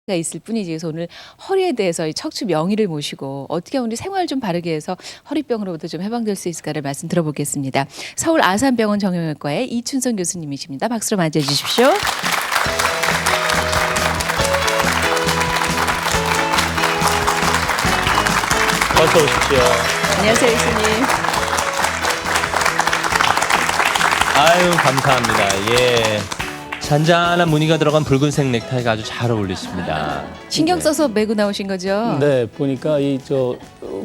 가 있을 뿐이지. 그래서 오늘 허리에 대해서 이 척추 명의를 모시고 어떻게 우리 생활 좀 바르게 해서 허리병으로부터 좀 해방될 수 있을까를 말씀 들어보겠습니다. 서울 아산병원 정형외과의 이춘성 교수님이십니다. 박수로 맞이해 주십시오. 어서 오십시오. 안녕하세요, 교수님. 아유, 감사합니다. 예. 잔잔한 무늬가 들어간 붉은색 넥타이가 아주 잘 어울리십니다. 신경 써서 메고 나오신 거죠? 네, 보니까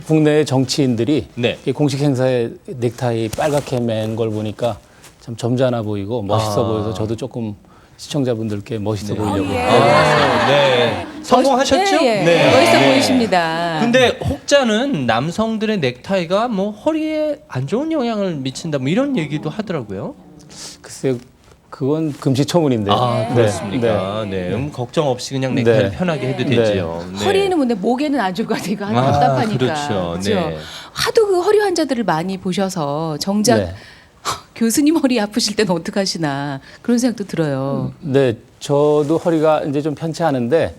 국내의 정치인들이 네. 이 공식 행사에 넥타이 빨갛게 맨 걸 보니까 참 점잖아 보이고 멋있어 보여서 저도 조금 시청자분들께 멋있어 보이려고. 네. 성공하셨죠? 네. 멋있어 보이십니다. 근데 혹자는 남성들의 넥타이가 뭐 허리에 안 좋은 영향을 미친다 뭐 이런 얘기도 하더라고요. 글쎄요, 그건 금시초문인데. 아, 그렇습니까? 네. 걱정 없이 그냥 넥타이를 네. 편하게 해도 되지요. 네. 허리에는 뭔데 목에는 안 좋을 것 같아요. 답답하니까. 그렇죠. 그렇죠? 네. 하도 그 허리 환자들을 많이 보셔서 정작 네. 교수님 허리 아프실 때는 어떡하시나 그런 생각도 들어요. 네, 저도 허리가 이제 좀 편치 않은데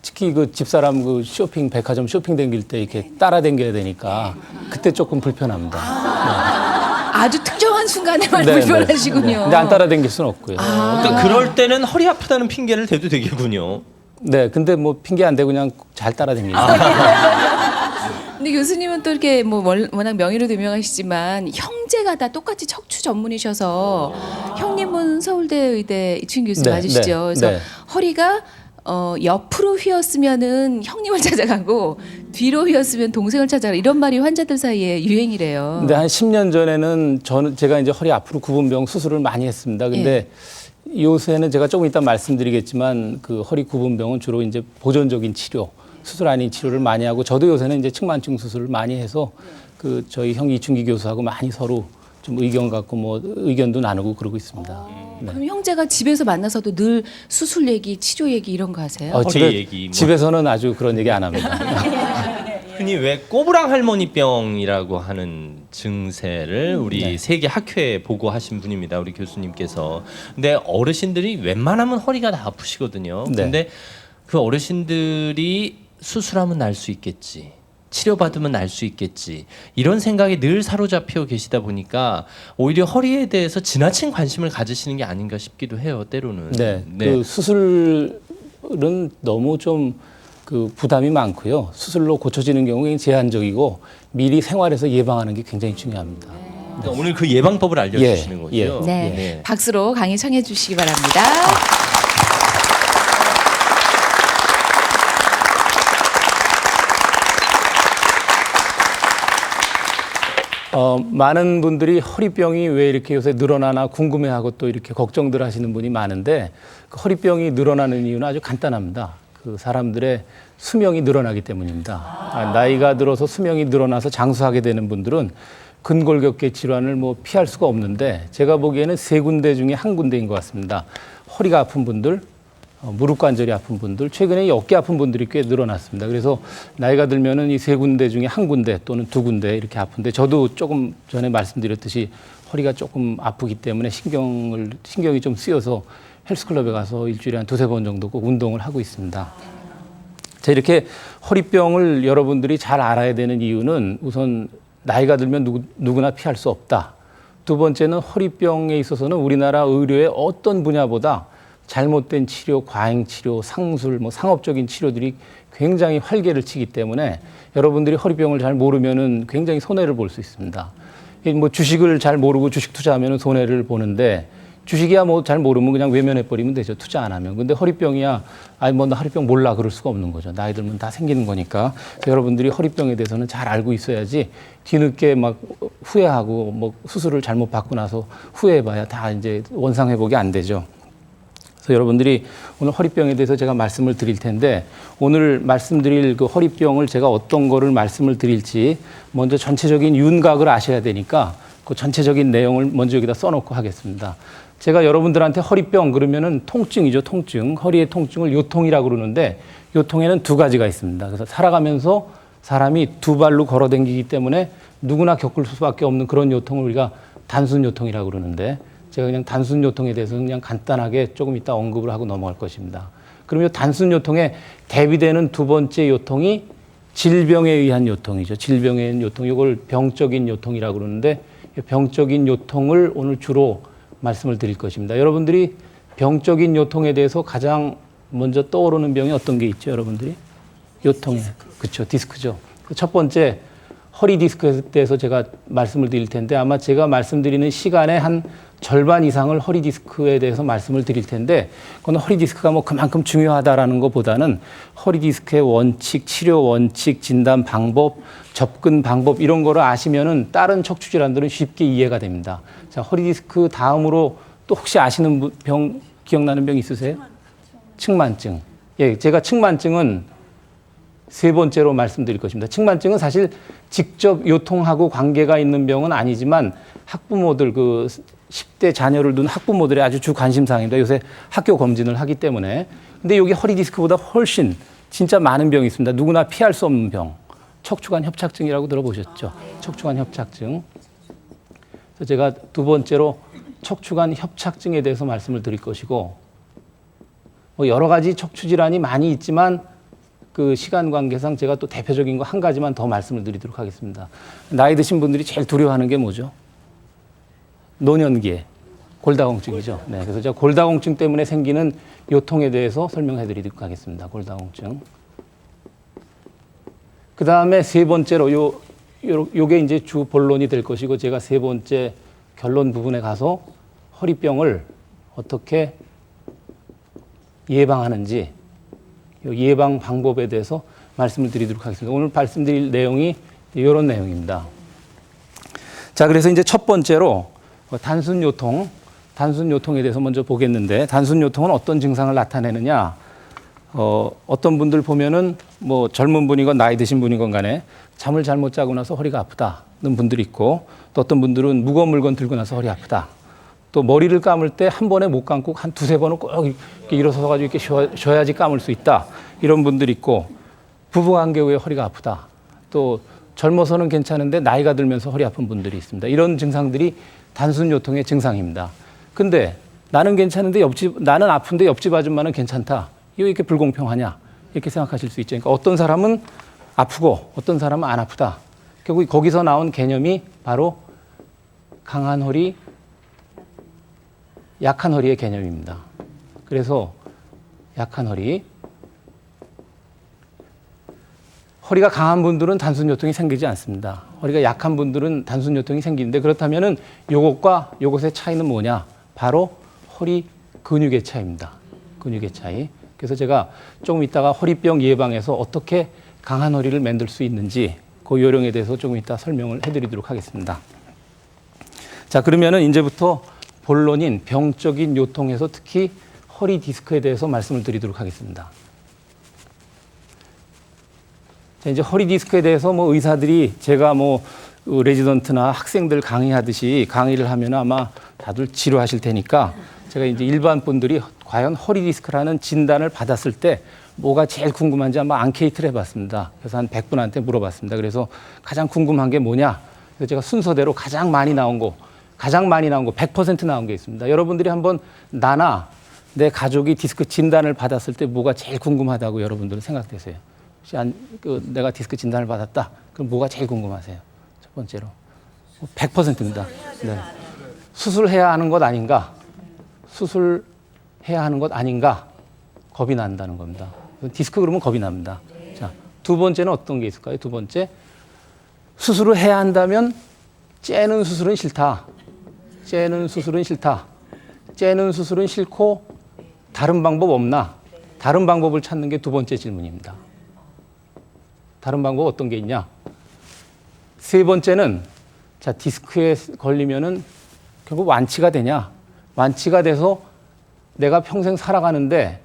특히 그 집사람 그 쇼핑 백화점 쇼핑 댕길 때 이렇게 따라 댕겨야 되니까 그때 조금 불편합니다. 아주 특정한 순간에만 네, 불편하시군요. 네. 근데 안 따라 댕길 수는 없고요. 그러니까 그럴 때는 허리 아프다는 핑계를 대도 되겠군요. 네, 근데 뭐 핑계 안 대고 그냥 잘 따라 댕기죠. 근데 교수님은 또 이렇게 뭐 워낙 명의로도 유명하시지만 형제가 다 똑같이 척추 전문이셔서 형님은 서울대 의대 이춘 교수 네, 맞으시죠? 네, 그래서 네. 허리가 옆으로 휘었으면은 형님을 찾아가고 뒤로 휘었으면 동생을 찾아가 이런 말이 환자들 사이에 유행이래요. 근데 한 10년 전에는 제가 이제 허리 앞으로 구분병 수술을 많이 했습니다. 근데 요새는 제가 조금 이따 말씀드리겠지만 그 허리 구분병은 주로 이제 보존적인 치료, 수술 아닌 치료를 많이 하고 저도 요새는 이제 측만증 수술을 많이 해서 그 저희 형 이춘기 교수하고 많이 서로 좀 의견 갖고 뭐 의견도 나누고 그러고 있습니다. 그럼 형제가 집에서 만나서도 늘 수술 얘기, 치료 얘기 이런 거 하세요? 허리 얘기 뭐. 집에서는 아주 그런 얘기 안 합니다. 흔히 왜 꼬부랑 할머니병이라고 하는 증세를 우리 세계 학회에 보고하신 분입니다. 우리 교수님께서. 근데 어르신들이 웬만하면 허리가 다 아프시거든요. 네. 근데 그 어르신들이 수술하면 날 수 있겠지. 치료받으면 날 수 있겠지. 이런 생각에 늘 사로잡혀 계시다 보니까 오히려 허리에 대해서 지나친 관심을 가지시는 게 아닌가 싶기도 해요. 때로는. 네. 그 수술은 너무 좀 그 부담이 많고요. 수술로 고쳐지는 경우는 제한적이고 미리 생활에서 예방하는 게 굉장히 중요합니다. 그러니까 오늘 그 예방법을 알려주시는 예, 거죠. 네. 네. 박수로 강의 청해 주시기 바랍니다. 많은 분들이 허리병이 왜 이렇게 요새 늘어나나 궁금해하고 또 이렇게 걱정들 하시는 분이 많은데 그 허리병이 늘어나는 이유는 아주 간단합니다. 그 사람들의 수명이 늘어나기 때문입니다. 나이가 들어서 수명이 늘어나서 장수하게 되는 분들은 근골격계 질환을 뭐 피할 수가 없는데 제가 보기에는 세 군데 중에 한 군데인 것 같습니다. 허리가 아픈 분들, 무릎 관절이 아픈 분들, 최근에 이 어깨 아픈 분들이 꽤 늘어났습니다. 그래서 나이가 들면은 이 세 군데 중에 한 군데 또는 두 군데 이렇게 아픈데 저도 조금 전에 말씀드렸듯이 허리가 조금 아프기 때문에 신경이 좀 쓰여서 헬스클럽에 가서 일주일에 한 두세 번 정도 꼭 운동을 하고 있습니다. 자, 이렇게 허리병을 여러분들이 잘 알아야 되는 이유는 우선 나이가 들면 누구나 피할 수 없다. 두 번째는 허리병에 있어서는 우리나라 의료의 어떤 분야보다 잘못된 치료, 과잉 치료, 상술, 뭐 상업적인 치료들이 굉장히 활개를 치기 때문에 여러분들이 허리병을 잘 모르면은 굉장히 손해를 볼 수 있습니다. 뭐 주식을 잘 모르고 주식 투자하면은 손해를 보는데 주식이야 뭐 잘 모르면 그냥 외면해 버리면 되죠. 투자 안 하면. 근데 허리병이야 아니 뭐 나 허리병 몰라 그럴 수가 없는 거죠. 나이 들면 다 생기는 거니까. 그래서 여러분들이 허리병에 대해서는 잘 알고 있어야지 뒤늦게 막 후회하고 뭐 수술을 잘못 받고 나서 후회해 봐야 다 이제 원상 회복이 안 되죠. 그래서 여러분들이 오늘 허리병에 대해서 제가 말씀을 드릴 텐데 오늘 말씀드릴 그 허리병을 제가 어떤 거를 말씀을 드릴지 먼저 전체적인 윤곽을 아셔야 되니까 그 전체적인 내용을 먼저 여기다 써놓고 하겠습니다. 제가 여러분들한테 허리병 그러면은 통증이죠, 통증. 허리의 통증을 요통이라고 그러는데 요통에는 두 가지가 있습니다. 그래서 살아가면서 사람이 두 발로 걸어 다니기 때문에 누구나 겪을 수밖에 없는 그런 요통을 우리가 단순 요통이라고 그러는데 제가 그냥 단순 요통에 대해서는 그냥 간단하게 조금 이따 언급을 하고 넘어갈 것입니다. 그러면 단순 요통에 대비되는 두 번째 요통이 질병에 의한 요통이죠. 질병에 의한 요통. 이걸 병적인 요통이라고 그러는데 병적인 요통을 오늘 주로 말씀을 드릴 것입니다. 여러분들이 병적인 요통에 대해서 가장 먼저 떠오르는 병이 어떤 게 있죠, 여러분들이? 요통에. 그렇죠. 디스크죠. 첫 번째 허리 디스크에 대해서 제가 말씀을 드릴 텐데 아마 제가 말씀드리는 시간의 한 절반 이상을 허리 디스크에 대해서 말씀을 드릴 텐데 그건 허리 디스크가 뭐 그만큼 중요하다라는 것보다는 허리 디스크의 원칙, 치료 원칙, 진단 방법, 접근 방법 이런 거를 아시면은 다른 척추 질환들은 쉽게 이해가 됩니다. 자, 허리 디스크 다음으로 또 혹시 아시는 병 기억나는 병 있으세요? 측만증. 예, 제가 측만증은 세 번째로 말씀드릴 것입니다. 측만증은 사실 직접 요통하고 관계가 있는 병은 아니지만 학부모들 10대 자녀를 둔 학부모들의 아주 주 관심사항입니다. 요새 학교 검진을 하기 때문에. 근데 여기 허리 디스크보다 훨씬 진짜 많은 병이 있습니다. 누구나 피할 수 없는 병. 척추관 협착증이라고 들어보셨죠? 척추관 협착증. 그래서 제가 두 번째로 척추관 협착증에 대해서 말씀을 드릴 것이고 뭐 여러 가지 척추 질환이 많이 있지만 그 시간 관계상 제가 또 대표적인 거 한 가지만 더 말씀을 드리도록 하겠습니다. 나이 드신 분들이 제일 두려워하는 게 뭐죠? 노년기에 골다공증이죠. 네, 그래서 제가 골다공증 때문에 생기는 요통에 대해서 설명해 드리도록 하겠습니다. 골다공증. 그 다음에 세 번째로 요게 이제 주 본론이 될 것이고 제가 세 번째 결론 부분에 가서 허리병을 어떻게 예방하는지 예방 방법에 대해서 말씀을 드리도록 하겠습니다. 오늘 말씀드릴 내용이 이런 내용입니다. 자, 그래서 이제 첫 번째로 단순 요통에 대해서 먼저 보겠는데 단순 요통은 어떤 증상을 나타내느냐? 어떤 분들 보면은 뭐 젊은 분이건 나이 드신 분이건 간에 잠을 잘못 자고 나서 허리가 아프다는 분들이 있고 또 어떤 분들은 무거운 물건 들고 나서 허리 아프다. 또 머리를 감을 때 한 번에 못 감고 한 두세 번은 꼭 이렇게 일어서서 가지고 이렇게 쉬어야지 감을 수 있다. 이런 분들이 있고 부부관계 후에 허리가 아프다. 또 젊어서는 괜찮은데 나이가 들면서 허리 아픈 분들이 있습니다. 이런 증상들이 단순 요통의 증상입니다. 근데 나는 괜찮은데 나는 아픈데 옆집 아줌마는 괜찮다. 이거 이렇게 불공평하냐? 이렇게 생각하실 수 있죠. 그러니까 어떤 사람은 아프고 어떤 사람은 안 아프다. 결국 거기서 나온 개념이 바로 강한 허리, 약한 허리의 개념입니다. 그래서 약한 허리가 강한 분들은 단순 요통이 생기지 않습니다. 허리가 약한 분들은 단순 요통이 생기는데 그렇다면은 요것과 요것의 차이는 뭐냐? 바로 허리 근육의 차이입니다. 근육의 차이. 그래서 제가 조금 이따가 허리병 예방에서 어떻게 강한 허리를 만들 수 있는지 그 요령에 대해서 조금 이따 설명을 해드리도록 하겠습니다. 자, 그러면은 이제부터 본론인 병적인 요통에서 특히 허리 디스크에 대해서 말씀을 드리도록 하겠습니다. 자, 이제 허리 디스크에 대해서 뭐 의사들이 제가 뭐 레지던트나 학생들 강의하듯이 강의를 하면 아마 다들 지루하실 테니까 제가 이제 일반 분들이 과연 허리 디스크라는 진단을 받았을 때 뭐가 제일 궁금한지 한번 앙케이트를 해봤습니다. 그래서 한 100분한테 물어봤습니다. 그래서 가장 궁금한 게 뭐냐? 그래서 제가 순서대로 가장 많이 나온 거 100% 나온 게 있습니다. 여러분들이 한번 나나 내 가족이 디스크 진단을 받았을 때 뭐가 제일 궁금하다고 여러분들은 생각되세요? 혹시 내가 디스크 진단을 받았다. 그럼 뭐가 제일 궁금하세요? 첫 번째로. 100%입니다. 네. 수술해야 하는 것 아닌가? 수술해야 하는 것 아닌가? 겁이 난다는 겁니다. 디스크 그러면 겁이 납니다. 자, 두 번째는 어떤 게 있을까요? 두 번째. 수술을 해야 한다면 째는 수술은 싫다. 째는 수술은 싫다. 째는 수술은 싫고 다른 방법 없나? 다른 방법을 찾는 게 두 번째 질문입니다. 다른 방법 어떤 게 있냐? 세 번째는 자, 디스크에 걸리면은 결국 완치가 되냐? 완치가 돼서 내가 평생 살아가는데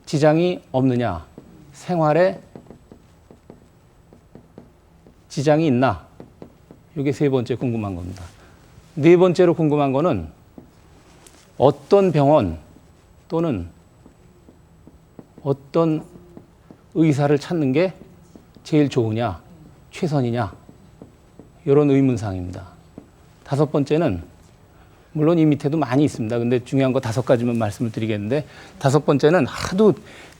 지장이 없느냐? 생활에 지장이 있나? 이게 세 번째 궁금한 겁니다. 네 번째로 궁금한 거는 어떤 병원 또는 어떤 의사를 찾는 게 제일 좋으냐, 최선이냐, 이런 의문사항입니다. 다섯 번째는 물론 이 밑에도 많이 있습니다. 근데 중요한 거 5가지만 말씀을 드리겠는데 다섯 번째는 하도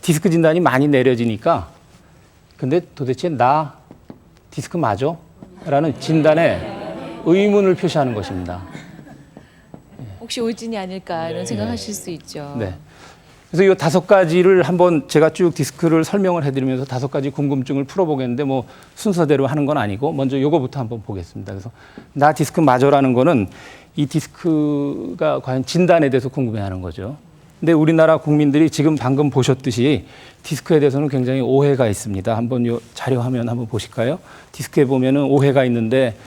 디스크 진단이 많이 내려지니까 근데 도대체 나 디스크 맞아? 라는 진단에 의문을 표시하는 것입니다. 혹시 우진이 아닐까 이런 생각하실 수 있죠. 네. 그래서 이 5가지를 한번 제가 쭉 디스크를 설명을 해드리면서 5가지 궁금증을 풀어보겠는데 뭐 순서대로 하는 건 아니고 먼저 요거부터 한번 보겠습니다. 그래서 나 디스크 맞아라는 거는 이 디스크가 과연 진단에 대해서 궁금해하는 거죠. 근데 우리나라 국민들이 지금 방금 보셨듯이 디스크에 대해서는 굉장히 오해가 있습니다. 한번 요 자료 화면 한번 보실까요? 디스크에 보면은 오해가 있는데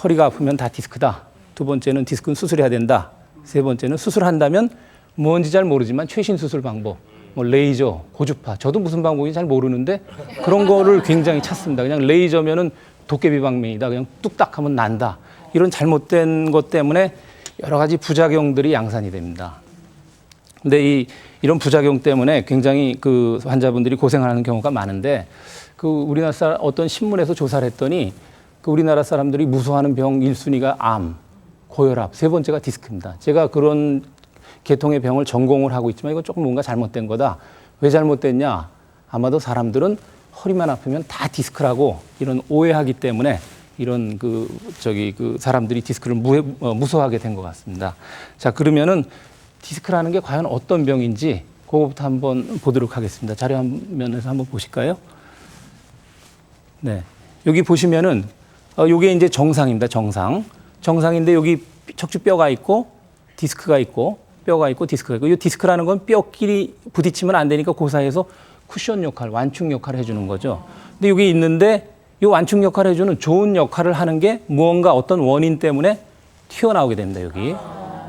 허리가 아프면 다 디스크다. 두 번째는 디스크는 수술해야 된다. 세 번째는 수술한다면 뭔지 잘 모르지만 최신 수술 방법, 뭐 레이저, 고주파. 저도 무슨 방법인지 잘 모르는데 그런 거를 굉장히 찾습니다. 그냥 레이저면은 도깨비 방맹이다. 그냥 뚝딱 하면 난다. 이런 잘못된 것 때문에 여러 가지 부작용들이 양산이 됩니다. 근데 이런 부작용 때문에 굉장히 그 환자분들이 고생하는 경우가 많은데 그 우리나라 어떤 신문에서 조사를 했더니 그 우리나라 사람들이 무서워하는 병 1순위가 암, 고혈압, 세 번째가 디스크입니다. 제가 그런 계통의 병을 전공을 하고 있지만 이건 조금 뭔가 잘못된 거다. 왜 잘못됐냐? 아마도 사람들은 허리만 아프면 다 디스크라고 이런 오해하기 때문에 이런 그 사람들이 디스크를 무서워하게 된 것 같습니다. 자, 그러면은 디스크라는 게 과연 어떤 병인지 그거부터 한번 보도록 하겠습니다. 자료 화면에서 한번 보실까요? 네. 여기 보시면은 요게 이제 정상입니다. 정상인데 여기 척추뼈가 있고 디스크가 있고 뼈가 있고 디스크가 있고 이 디스크라는 건 뼈끼리 부딪히면 안 되니까 그 사이에서 쿠션 역할, 완충 역할을 해주는 거죠. 근데 여기 있는데 이 완충 역할을 해주는 좋은 역할을 하는 게 무언가 어떤 원인 때문에 튀어나오게 됩니다.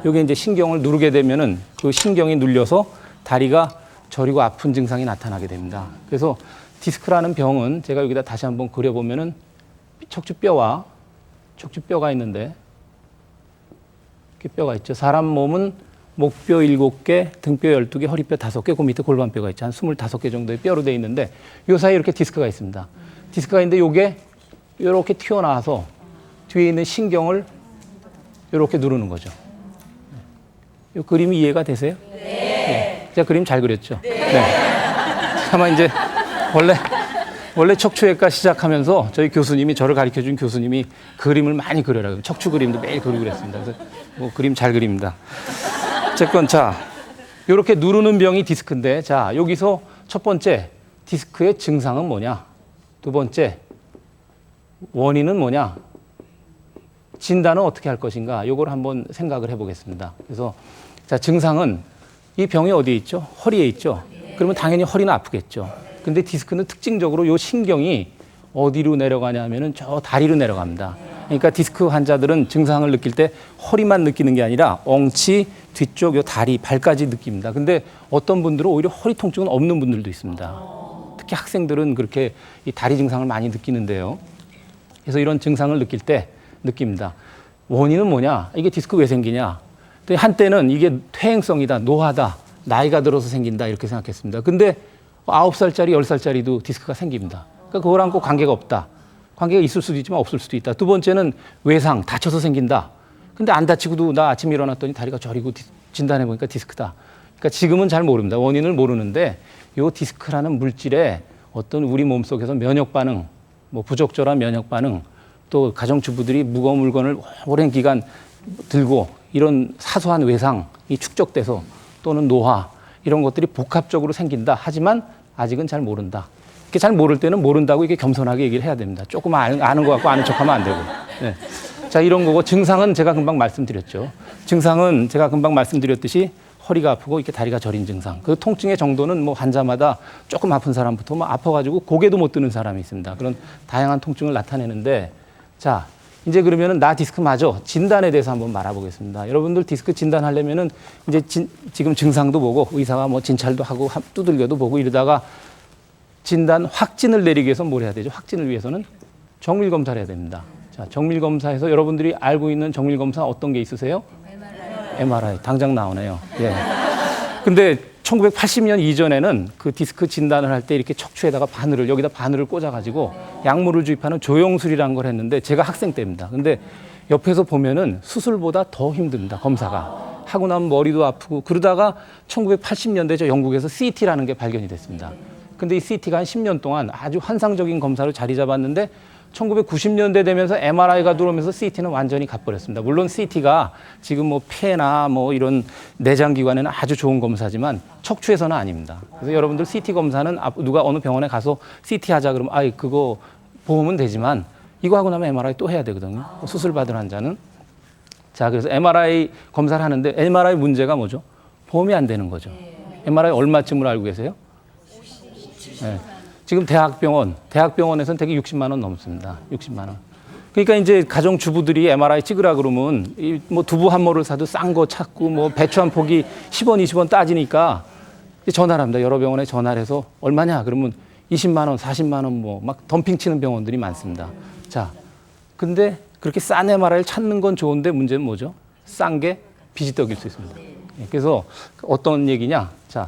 여기 이제 신경을 누르게 되면은 그 신경이 눌려서 다리가 저리고 아픈 증상이 나타나게 됩니다. 그래서 디스크라는 병은 제가 여기다 다시 한번 그려보면은 척추뼈가 있는데 이렇게 뼈가 있죠. 사람 몸은 목뼈 7개, 등뼈 12개, 허리뼈 5개, 그 밑에 골반뼈가 있죠. 한 25개 정도의 뼈로 되어 있는데 이 사이에 이렇게 디스크가 있습니다. 디스크가 있는데 이게 이렇게 튀어나와서 뒤에 있는 신경을 이렇게 누르는 거죠. 이 그림이 이해가 되세요? 네. 제가 그림 잘 그렸죠? 네. 아마 이제 원래 척추외과 시작하면서 저희 교수님이 저를 가르쳐준 교수님이 그림을 많이 그려라. 척추 그림도 매일 그리고 그랬습니다. 그래서 뭐 그림 잘 그립니다. 어쨌건 자, 이렇게 누르는 병이 디스크인데 자, 여기서 첫 번째 디스크의 증상은 뭐냐? 두 번째 원인은 뭐냐? 진단은 어떻게 할 것인가? 요걸 한번 생각을 해보겠습니다. 그래서 자, 증상은 이 병이 어디에 있죠? 허리에 있죠. 그러면 당연히 허리는 아프겠죠. 근데 디스크는 특징적으로 요 신경이 어디로 내려가냐면은 저 다리로 내려갑니다. 그러니까 디스크 환자들은 증상을 느낄 때 허리만 느끼는 게 아니라 엉치, 뒤쪽, 요 다리, 발까지 느낍니다. 근데 어떤 분들은 오히려 허리 통증은 없는 분들도 있습니다. 특히 학생들은 그렇게 이 다리 증상을 많이 느끼는데요. 그래서 이런 증상을 느낄 때 느낍니다. 원인은 뭐냐? 이게 디스크 왜 생기냐? 한때는 이게 퇴행성이다, 노화다, 나이가 들어서 생긴다 이렇게 생각했습니다. 근데 9살짜리, 10살짜리도 디스크가 생깁니다. 그러니까 그거랑 꼭 관계가 없다. 관계가 있을 수도 있지만 없을 수도 있다. 두 번째는 외상, 다쳐서 생긴다. 근데 안 다치고도 나 아침에 일어났더니 다리가 저리고 진단해보니까 디스크다. 그러니까 지금은 잘 모릅니다. 원인을 모르는데 이 디스크라는 물질에 어떤 우리 몸속에서 면역 반응, 뭐 부적절한 면역 반응, 또 가정주부들이 무거운 물건을 오랜 기간 들고 이런 사소한 외상이 축적돼서 또는 노화 이런 것들이 복합적으로 생긴다. 하지만 아직은 잘 모른다. 이렇게 잘 모를 때는 모른다고 이게 겸손하게 얘기를 해야 됩니다. 조금 아는 것 같고 아는 척하면 안 되고. 네. 자, 이런 거고 증상은 제가 금방 말씀드렸죠. 증상은 제가 금방 말씀드렸듯이 허리가 아프고 이렇게 다리가 저린 증상. 그 통증의 정도는 뭐 환자마다 조금 아픈 사람부터 뭐 아파가지고 고개도 못 드는 사람이 있습니다. 그런 다양한 통증을 나타내는데 자, 이제 그러면은 나 디스크 맞아. 진단에 대해서 한번 말아보겠습니다. 여러분들 디스크 진단하려면은 이제 지금 증상도 보고 의사가 뭐 진찰도 하고 두들겨도 보고 이러다가 진단 확진을 내리기 위해서 뭘 해야 되죠? 확진을 위해서는 정밀 검사를 해야 됩니다. 자, 정밀 검사에서 여러분들이 알고 있는 정밀 검사 어떤 게 있으세요? MRI. 당장 나오네요. 예. 근데 1980년 이전에는 그 디스크 진단을 할 때 이렇게 척추에다가 여기다 바늘을 꽂아가지고 약물을 주입하는 조영술이라는 걸 했는데 제가 학생 때입니다. 근데 옆에서 보면은 수술보다 더 힘듭니다. 검사가. 하고 나면 머리도 아프고 그러다가 1980년대 저 영국에서 CT라는 게 발견이 됐습니다. 근데 이 CT가 한 10년 동안 아주 환상적인 검사로 자리 잡았는데 1990년대 되면서 MRI가 들어오면서 CT는 완전히 가버렸습니다. 물론 CT가 지금 뭐 폐나 뭐 이런 내장 기관에는 아주 좋은 검사지만 척추에서는 아닙니다. 그래서 여러분들 CT 검사는 누가 어느 병원에 가서 CT 하자 그러면 아이 그거 보험은 되지만 이거 하고 나면 MRI 또 해야 되거든요. 수술 받은 환자는. 자, 그래서 MRI 검사를 하는데 MRI 문제가 뭐죠? 보험이 안 되는 거죠. MRI 얼마쯤으로 알고 계세요? 네. 지금 대학병원에서는 대개 60만 원 넘습니다. 60만 원. 그러니까 이제 가정주부들이 MRI 찍으라 그러면 뭐 두부 한 모를 사도 싼 거 찾고 뭐 배추 한 포기 10원, 20원 따지니까 전화를 합니다. 여러 병원에 전화를 해서 얼마냐? 그러면 20만 원, 40만 원 뭐 막 덤핑 치는 병원들이 많습니다. 자, 근데 그렇게 싼 MRI를 찾는 건 좋은데 문제는 뭐죠? 싼 게 빚이 떡일 수 있습니다. 그래서 어떤 얘기냐? 자,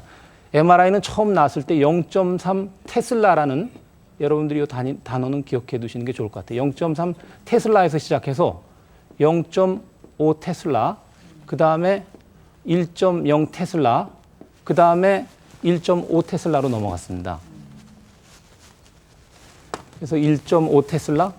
MRI는 처음 나왔을 때 0.3 테슬라라는 여러분들이 이 단어는 기억해 두시는 게 좋을 것 같아요. 0.3 테슬라에서 시작해서 0.5 테슬라, 그 다음에 1.0 테슬라, 그 다음에 1.5 테슬라로 넘어갔습니다. 그래서 1.5 테슬라,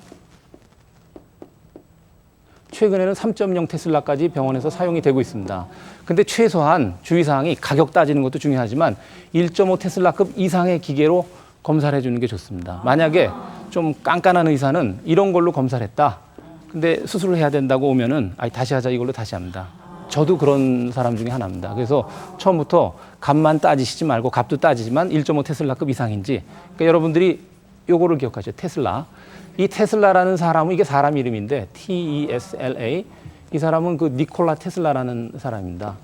최근에는 3.0 테슬라까지 병원에서 사용이 되고 있습니다. 근데 최소한 주의사항이 가격 따지는 것도 중요하지만 1.5 테슬라급 이상의 기계로 검사를 해주는 게 좋습니다. 만약에 좀 깐깐한 의사는 이런 걸로 검사를 했다. 근데 수술을 해야 된다고 오면은 다시 하자 이걸로 다시 합니다. 저도 그런 사람 중에 하나입니다. 그래서 처음부터 값만 따지시지 말고 값도 따지지만 1.5 테슬라급 이상인지. 그러니까 여러분들이 요거를 기억하죠. 테슬라. 이 테슬라라는 사람은 이게 사람 이름인데 T-E-S-L-A. 이 사람은 그 니콜라 테슬라라는 사람입니다.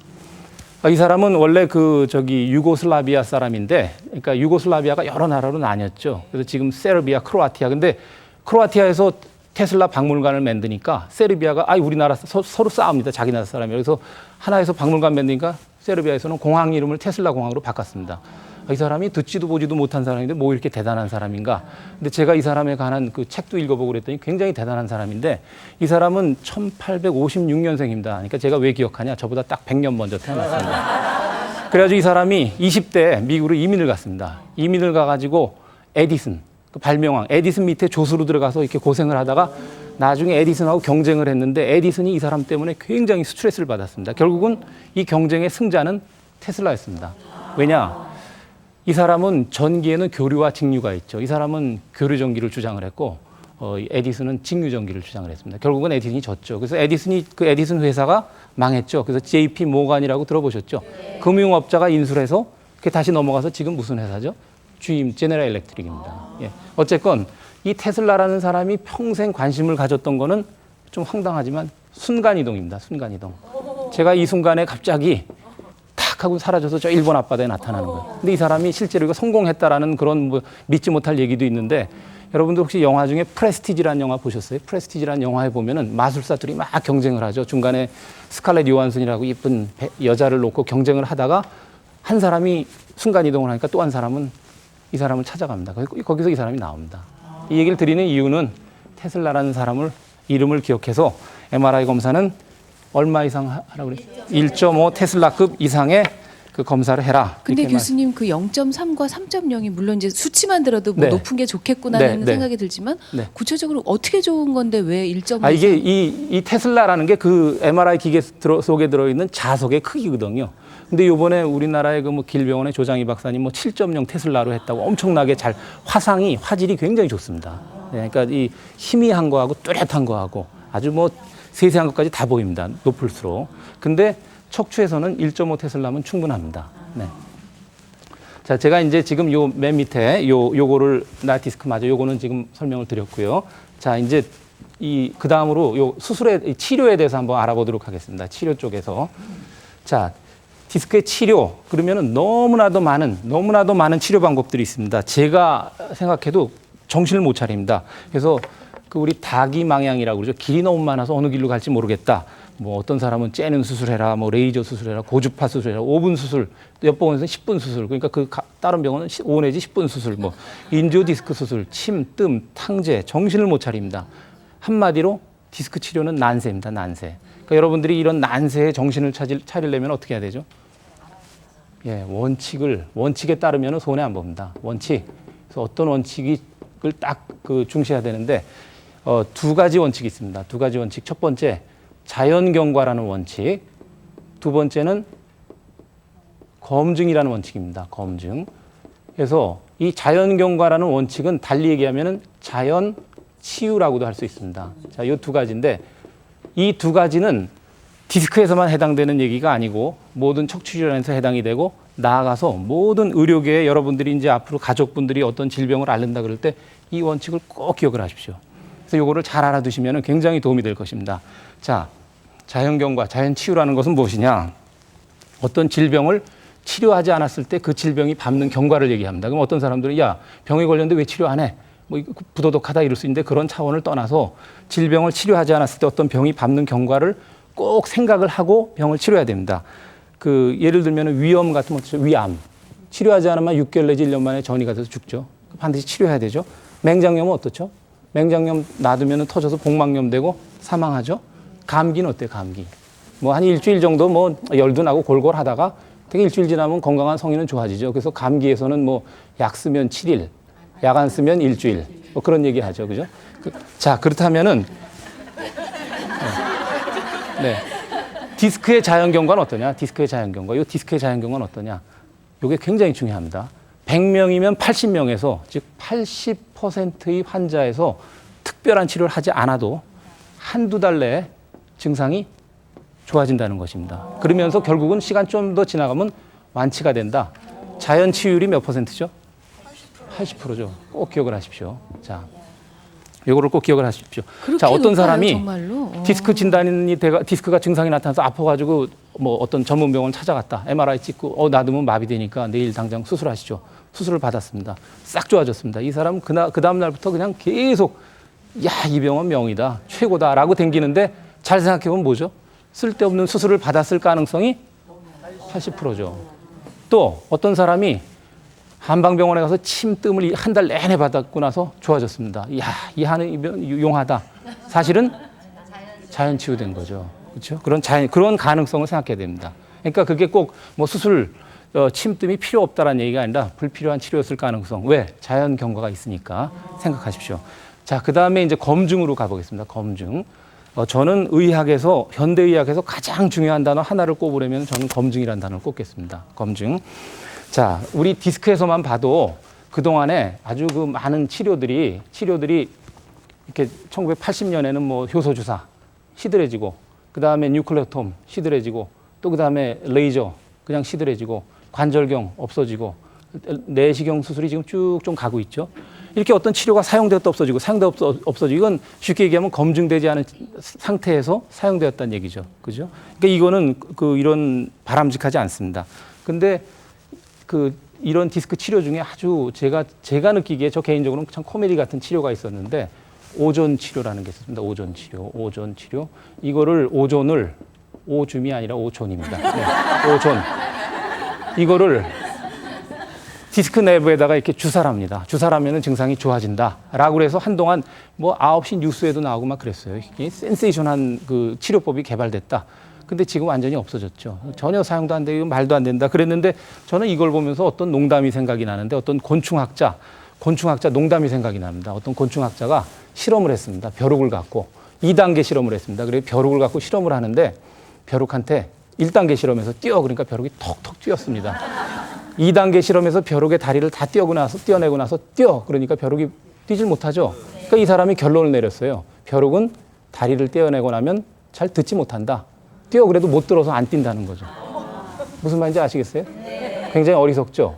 이 사람은 원래 유고슬라비아 사람인데, 그러니까 유고슬라비아가 여러 나라로 나뉘었죠. 그래서 지금 세르비아, 크로아티아. 근데 크로아티아에서 테슬라 박물관을 만드니까 세르비아가 우리나라 서로 싸웁니다. 자기 나라 사람이. 그래서 하나에서 박물관 만드니까 세르비아에서는 공항 이름을 테슬라 공항으로 바꿨습니다. 이 사람이 듣지도 보지도 못한 사람인데 뭐 이렇게 대단한 사람인가. 근데 제가 이 사람에 관한 그 책도 읽어보고 그랬더니 굉장히 대단한 사람인데 이 사람은 1856년생입니다. 그러니까 제가 왜 기억하냐. 저보다 딱 100년 먼저 태어났습니다. 그래가지고 이 사람이 20대 미국으로 이민을 갔습니다. 이민을 가가지고 에디슨, 그 발명왕, 에디슨 밑에 조수로 들어가서 이렇게 고생을 하다가 나중에 에디슨하고 경쟁을 했는데 에디슨이 이 사람 때문에 굉장히 스트레스를 받았습니다. 결국은 이 경쟁의 승자는 테슬라였습니다. 왜냐? 이 사람은 전기에는 교류와 직류가 있죠. 이 사람은 교류 전기를 주장을 했고 에디슨은 직류 전기를 주장을 했습니다. 결국은 에디슨이 졌죠. 그래서 그 에디슨 회사가 망했죠. 그래서 JP 모간이라고 들어보셨죠? 네. 금융업자가 인수를 해서 그게 다시 넘어가서 지금 무슨 회사죠? GM, 제너럴 일렉트릭입니다. 예. 어쨌건 이 테슬라라는 사람이 평생 관심을 가졌던 거는 좀 황당하지만 순간이동입니다. 순간이동. 제가 이 순간에 갑자기 하고 사라져서 저 일본 앞바다에 나타나는 거예요. 근데 이 사람이 실제로 이거 성공했다라는 그런 뭐 믿지 못할 얘기도 있는데 여러분들 혹시 영화 중에 프레스티지라는 영화 보셨어요? 프레스티지라는 영화에 보면은 마술사들이 막 경쟁을 하죠. 중간에 스칼렛 요한슨이라고 이쁜 여자를 놓고 경쟁을 하다가 한 사람이 순간이동을 하니까 또 한 사람은 이 사람을 찾아갑니다. 거기서 이 사람이 나옵니다. 이 얘기를 드리는 이유는 테슬라라는 사람을 이름을 기억해서 MRI 검사는 얼마 이상 하라고 그랬어요? 1.5 테슬라급 이상의 그 검사를 해라. 근데 교수님 그 0.3과 3.0이 물론 이제 수치만 들어도 뭐 네. 높은 게 좋겠구나는 네. 생각이 들지만 네. 구체적으로 어떻게 좋은 건데 왜 1.5? 이게 이 테슬라라는 게 그 MRI 기계 속에 들어있는 자석의 크기거든요. 근데 요번에 우리나라의 그 뭐 길병원의 조장희 박사님 뭐 7.0 테슬라로 했다고 엄청나게 화질이 굉장히 좋습니다. 네, 그러니까 이 희미한 거하고 뚜렷한 거하고 아주 뭐 세세한 것까지 다 보입니다. 높을수록. 근데 척추에서는 1.5 테슬라면 충분합니다. 네. 자, 제가 이제 지금 요 맨 밑에 요거를 나디스크마저 요거는 지금 설명을 드렸고요. 자, 이제 그 다음으로 요 치료에 대해서 한번 알아보도록 하겠습니다. 치료 쪽에서. 자, 디스크의 치료. 그러면은 너무나도 많은 치료 방법들이 있습니다. 제가 생각해도 정신을 못 차립니다. 그래서 우리 다기망양이라고 그러죠. 길이 너무 많아서 어느 길로 갈지 모르겠다. 뭐 어떤 사람은 째는 수술해라, 뭐 레이저 수술해라, 고주파 수술해라, 5분 수술, 옆병원에서는 10분 수술. 그러니까 다른 병원은 5 내지 10분 수술, 뭐 인조 디스크 수술, 침, 뜸, 탕제, 정신을 못 차립니다. 한마디로 디스크 치료는 난세입니다. 난세. 그러니까 여러분들이 이런 난세에 정신을 차리려면 어떻게 해야 되죠? 예, 원칙에 따르면 손해 안 봅니다. 원칙. 그래서 어떤 원칙을 딱 중시해야 되는데 두 가지 원칙이 있습니다. 두 가지 원칙. 첫 번째, 자연경과라는 원칙. 두 번째는 검증이라는 원칙입니다. 검증. 그래서 이 자연경과라는 원칙은 달리 얘기하면 자연 치유라고도 할 수 있습니다. 자, 이 두 가지인데 이 두 가지는 디스크에서만 해당되는 얘기가 아니고 모든 척추질환에서 해당이 되고 나아가서 모든 의료계에 여러분들이 이제 앞으로 가족분들이 어떤 질병을 앓는다 그럴 때 이 원칙을 꼭 기억을 하십시오. 그래서 이거를 잘 알아두시면 굉장히 도움이 될 것입니다. 자, 자연경과 자연치유라는 것은 무엇이냐? 어떤 질병을 치료하지 않았을 때 그 질병이 밟는 경과를 얘기합니다. 그럼 어떤 사람들은 야, 병에 걸렸는데 왜 치료 안 해? 뭐 부도덕하다 이럴 수 있는데 그런 차원을 떠나서 질병을 치료하지 않았을 때 어떤 병이 밟는 경과를 꼭 생각을 하고 병을 치료해야 됩니다. 예를 들면 위염 같은 것도 위암. 치료하지 않으면 6개월 내지 1년 만에 전이가 돼서 죽죠. 반드시 치료해야 되죠. 맹장염은 어떻죠? 맹장염 놔두면 터져서 복막염 되고 사망하죠. 감기는 어때요? 감기. 뭐 한 일주일 정도 뭐 열도 나고 골골하다가 되게 일주일 지나면 건강한 성인은 좋아지죠. 그래서 감기에서는 뭐 약 쓰면 7일, 약 안 쓰면 일주일. 뭐 그런 얘기 하죠. 그죠? 자, 그렇다면은 네. 디스크의 자연경과는 어떠냐? 디스크의 자연경과. 이 디스크의 자연경과는 어떠냐? 이게 굉장히 중요합니다. 100명이면 80명에서 즉 80%의 환자에서 특별한 치료를 하지 않아도 한두 달 내에 증상이 좋아진다는 것입니다. 그러면서 결국은 시간 좀 더 지나가면 완치가 된다. 자연 치유율이 몇 %죠? 80%죠. 꼭 기억을 하십시오. 자, 요거를 꼭 기억을 하십시오. 자, 어떤 높아요, 사람이 정말로? 디스크 진단이 디스크가 증상이 나타나서 아파가지고 뭐 어떤 전문 병원 찾아갔다. MRI 찍고 놔두면 마비되니까 내일 당장 수술하시죠. 수술을 받았습니다. 싹 좋아졌습니다. 이 사람은 그 다음 날부터 그냥 계속 야, 이 병원 명이다. 최고다라고 댕기는데 잘 생각해보면 뭐죠? 쓸데없는 수술을 받았을 가능성이 80%죠. 또 어떤 사람이 한방병원에 가서 침뜸을 한 달 내내 받았고 나서 좋아졌습니다. 이야, 이 한은 용하다. 사실은 자연 치유된 거죠. 그렇죠? 그런 가능성을 생각해야 됩니다. 그러니까 그게 꼭 뭐 수술, 침뜸이 필요 없다라는 얘기가 아니라 불필요한 치료였을 가능성. 왜? 자연 경과가 있으니까 생각하십시오. 자, 그 다음에 이제 검증으로 가보겠습니다. 검증. 저는 현대의학에서 가장 중요한 단어 하나를 꼽으려면 저는 검증이라는 단어를 꼽겠습니다. 검증. 자, 우리 디스크에서만 봐도 그동안에 아주 많은 치료들이 이렇게 1980년에는 뭐 효소주사 시들해지고, 그 다음에 뉴클레오톰 시들해지고, 또 그 다음에 레이저 그냥 시들해지고, 관절경 없어지고, 내시경 수술이 지금 쭉 좀 가고 있죠. 이렇게 어떤 치료가 사용되었다 없어지고, 없어지고, 이건 쉽게 얘기하면 검증되지 않은 상태에서 사용되었다는 얘기죠. 그죠? 그러니까 이거는 이런 바람직하지 않습니다. 근데 이런 디스크 치료 중에 아주 제가 느끼기에 저 개인적으로는 참 코미디 같은 치료가 있었는데, 오존 치료라는 게 있었습니다. 오존 치료. 이거를 오존을 오줌이 아니라 오존입니다. 네, 오존. 이거를 디스크 내부에다가 이렇게 주사를 합니다. 주사를 하면은 증상이 좋아진다라고 그래서 한동안 뭐 9시 뉴스에도 나오고 막 그랬어요. 이게 센세이션한 치료법이 개발됐다. 근데 지금 완전히 없어졌죠. 전혀 사용도 안 되고 말도 안 된다 그랬는데, 저는 이걸 보면서 어떤 농담이 생각이 나는데, 어떤 곤충학자 농담이 생각이 납니다. 어떤 곤충학자가 실험을 했습니다. 벼룩을 갖고 2단계 실험을 했습니다. 그래서 벼룩을 갖고 실험을 하는데 벼룩한테 1단계 실험에서 뛰어 그러니까 벼룩이 톡톡 뛰었습니다. 2단계 실험에서 벼룩의 다리를 다 떼어내고 나서 뛰어 그러니까 벼룩이 뛰질 못하죠. 그러니까 이 사람이 결론을 내렸어요. 벼룩은 다리를 떼어내고 나면 잘 듣지 못한다. 뛰어 그래도 못 들어서 안 뛴다는 거죠. 무슨 말인지 아시겠어요? 굉장히 어리석죠.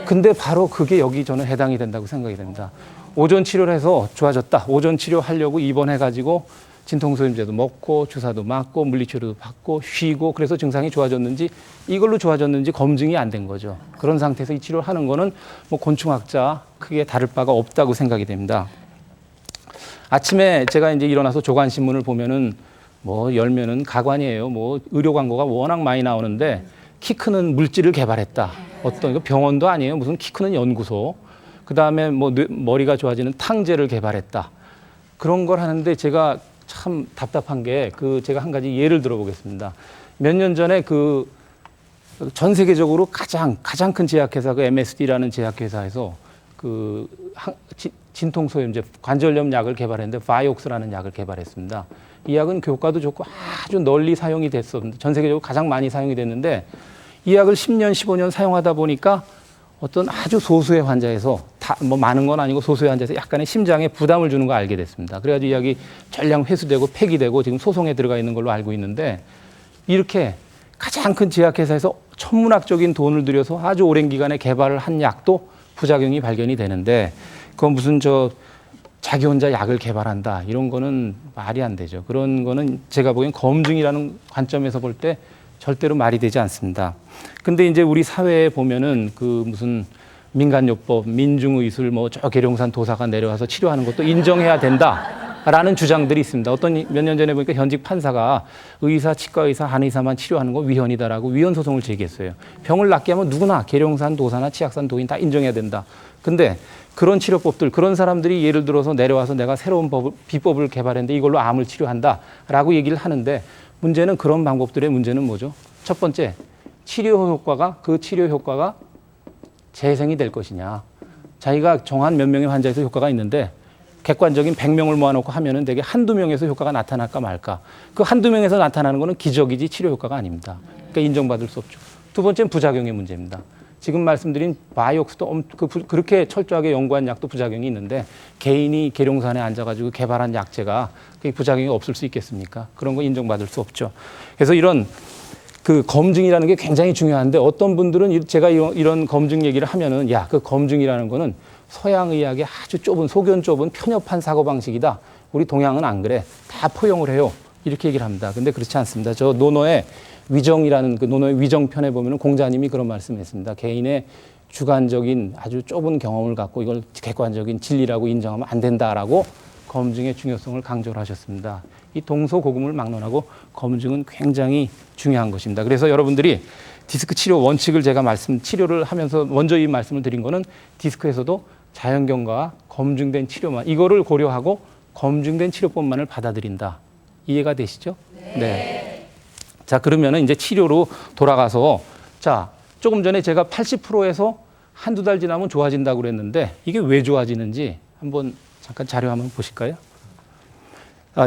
근데 바로 그게 여기 저는 해당이 된다고 생각이 됩니다. 오존 치료를 해서 좋아졌다. 오존 치료하려고 입원해가지고 진통소염제도 먹고 주사도 맞고 물리치료도 받고 쉬고 그래서 증상이 좋아졌는지, 이걸로 좋아졌는지 검증이 안 된 거죠. 그런 상태에서 이 치료를 하는 거는 뭐 곤충학자 크게 다를 바가 없다고 생각이 됩니다. 아침에 제가 이제 일어나서 조간신문을 보면은 뭐 열면은 가관이에요. 뭐 의료 광고가 워낙 많이 나오는데, 키 크는 물질을 개발했다. 어떤 병원도 아니에요. 무슨 키 크는 연구소. 그 다음에 뭐 머리가 좋아지는 탕제를 개발했다. 그런 걸 하는데 제가 참 답답한 게 제가 한 가지 예를 들어보겠습니다. 몇 년 전에 전 세계적으로 가장 큰 제약회사 MSD라는 제약회사에서 진통소염제 관절염 약을 개발했는데 바이옥스라는 약을 개발했습니다. 이 약은 효과도 좋고 아주 널리 사용이 됐었는데 전 세계적으로 가장 많이 사용이 됐는데 이 약을 10년, 15년 사용하다 보니까 어떤 아주 소수의 환자에서 뭐 많은 건 아니고 소수의 환자에서 약간의 심장에 부담을 주는 걸 알게 됐습니다. 그래가지고 이 약이 전량 회수되고 폐기되고 지금 소송에 들어가 있는 걸로 알고 있는데 이렇게 가장 큰 제약회사에서 천문학적인 돈을 들여서 아주 오랜 기간에 개발을 한 약도 부작용이 발견이 되는데 그건 무슨 자기 혼자 약을 개발한다 이런 거는 말이 안 되죠. 그런 거는 제가 보기엔 검증이라는 관점에서 볼 때 절대로 말이 되지 않습니다. 근데 이제 우리 사회에 보면은 무슨 민간요법, 민중의술, 저 계룡산 도사가 내려와서 치료하는 것도 인정해야 된다라는 주장들이 있습니다. 몇 년 전에 보니까 현직 판사가 의사, 치과의사, 한의사만 치료하는 거 위헌이다라고 위헌 소송을 제기했어요. 병을 낫게 하면 누구나 계룡산 도사나 치악산 도인 다 인정해야 된다. 근데 그런 치료법들, 그런 사람들이 예를 들어서 내려와서 내가 새로운 비법을 개발했는데 이걸로 암을 치료한다라고 얘기를 하는데 문제는 그런 방법들의 문제는 뭐죠? 첫 번째, 치료 효과가 재생이 될 것이냐. 자기가 정한 몇 명의 환자에서 효과가 있는데 객관적인 100명을 모아놓고 하면은 되게 한두 명에서 효과가 나타날까 말까. 그 한두 명에서 나타나는 거는 기적이지 치료 효과가 아닙니다. 그러니까 인정받을 수 없죠. 두 번째는 부작용의 문제입니다. 지금 말씀드린 바이옥스도 그렇게 철저하게 연구한 약도 부작용이 있는데 개인이 계룡산에 앉아가지고 개발한 약제가 부작용이 없을 수 있겠습니까? 그런 거 인정받을 수 없죠. 그래서 이런 검증이라는 게 굉장히 중요한데 어떤 분들은 제가 이런 검증 얘기를 하면은 그 검증이라는 거는 서양의학의 아주 소견 좁은 편협한 사고방식이다. 우리 동양은 안 그래. 다 포용을 해요. 이렇게 얘기를 합니다. 근데 그렇지 않습니다. 저 노노의 위정이라는 노노의 위정편에 보면은 공자님이 그런 말씀을 했습니다. 개인의 주관적인 아주 좁은 경험을 갖고 이걸 객관적인 진리라고 인정하면 안 된다라고 검증의 중요성을 강조를 하셨습니다. 이 동서고금을 막론하고 검증은 굉장히 중요한 것입니다. 그래서 여러분들이 디스크 치료 원칙을 제가 치료를 하면서 먼저 이 말씀을 드린 거는 디스크에서도 자연경과와 검증된 치료만, 이거를 고려하고 검증된 치료법만을 받아들인다. 이해가 되시죠? 네. 자, 그러면은 이제 치료로 돌아가서 조금 전에 제가 80%에서 한두 달 지나면 좋아진다고 그랬는데 이게 왜 좋아지는지 한번 잠깐 자료 한번 보실까요?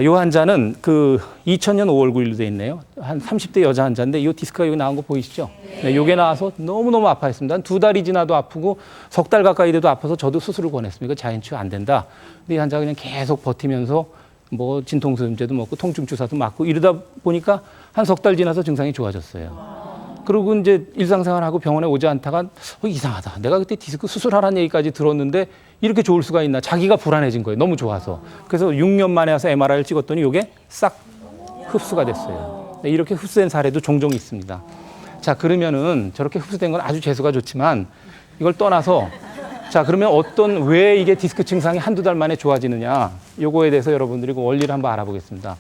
이 환자는 2000년 5월 9일로 돼 있네요. 한 30대 여자 환자인데 이 디스크가 여기 나온 거 보이시죠? 네, 이게 나와서 너무너무 아파했습니다. 한 2달이 지나도 아프고 석 달 가까이 돼도 아파서 저도 수술을 권했습니다. 이거 자연치유 안 된다. 근데 이 환자가 그냥 계속 버티면서 진통소염제도 먹고 통증 주사도 맞고 이러다 보니까 한 석 달 지나서 증상이 좋아졌어요. 그리고 이제 일상생활하고 병원에 오지 않다가 이상하다. 내가 그때 디스크 수술하라는 얘기까지 들었는데 이렇게 좋을 수가 있나. 자기가 불안해진 거예요. 너무 좋아서. 그래서 6년 만에 와서 MRI를 찍었더니 이게 싹 흡수가 됐어요. 이렇게 흡수된 사례도 종종 있습니다. 자, 그러면은 저렇게 흡수된 건 아주 재수가 좋지만 이걸 떠나서 그러면 왜 이게 디스크 증상이 한두 달 만에 좋아지느냐. 요거에 대해서 여러분들이 그 원리를 한번 알아보겠습니다.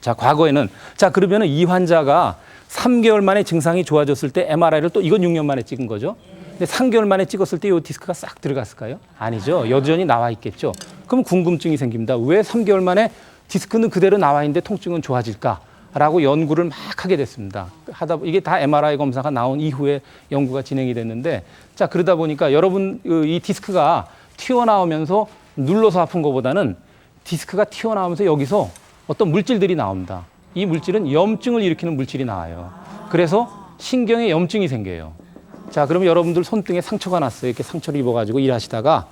자, 과거에는 그러면은 이 환자가 3개월 만에 증상이 좋아졌을 때 MRI를 또 이건 6년 만에 찍은 거죠. 근데 3개월 만에 찍었을 때 이 디스크가 싹 들어갔을까요? 아니죠. 여전히 나와 있겠죠. 그럼 궁금증이 생깁니다. 왜 3개월 만에 디스크는 그대로 나와 있는데 통증은 좋아질까라고 연구를 막 하게 됐습니다. 이게 다 MRI 검사가 나온 이후에 연구가 진행이 됐는데 그러다 보니까 여러분 이 디스크가 튀어나오면서 눌러서 아픈 것보다는 디스크가 튀어나오면서 여기서 어떤 물질들이 나옵니다. 이 물질은 염증을 일으키는 물질이 나와요. 그래서 신경에 염증이 생겨요. 자, 그러면 여러분들 손등에 상처가 났어요. 이렇게 상처를 입어가지고 일하시다가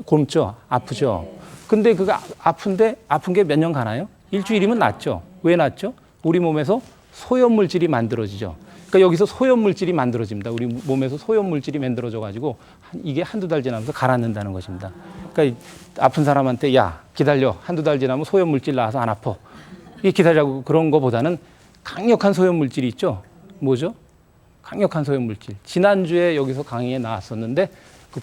곪죠? 아프죠? 근데 아픈 게 몇 년 가나요? 일주일이면 낫죠. 왜 낫죠? 우리 몸에서 소염물질이 만들어지죠. 그러니까 여기서 소염물질이 만들어집니다. 우리 몸에서 소염물질이 만들어져가지고 이게 한두 달 지나면서 가라앉는다는 것입니다. 그러니까 아픈 사람한테 기다려. 한두 달 지나면 소염물질 나와서 안 아파. 기다리라고 그런 거보다는 강력한 소염물질이 있죠. 뭐죠? 강력한 소염물질. 지난주에 여기서 강의에 나왔었는데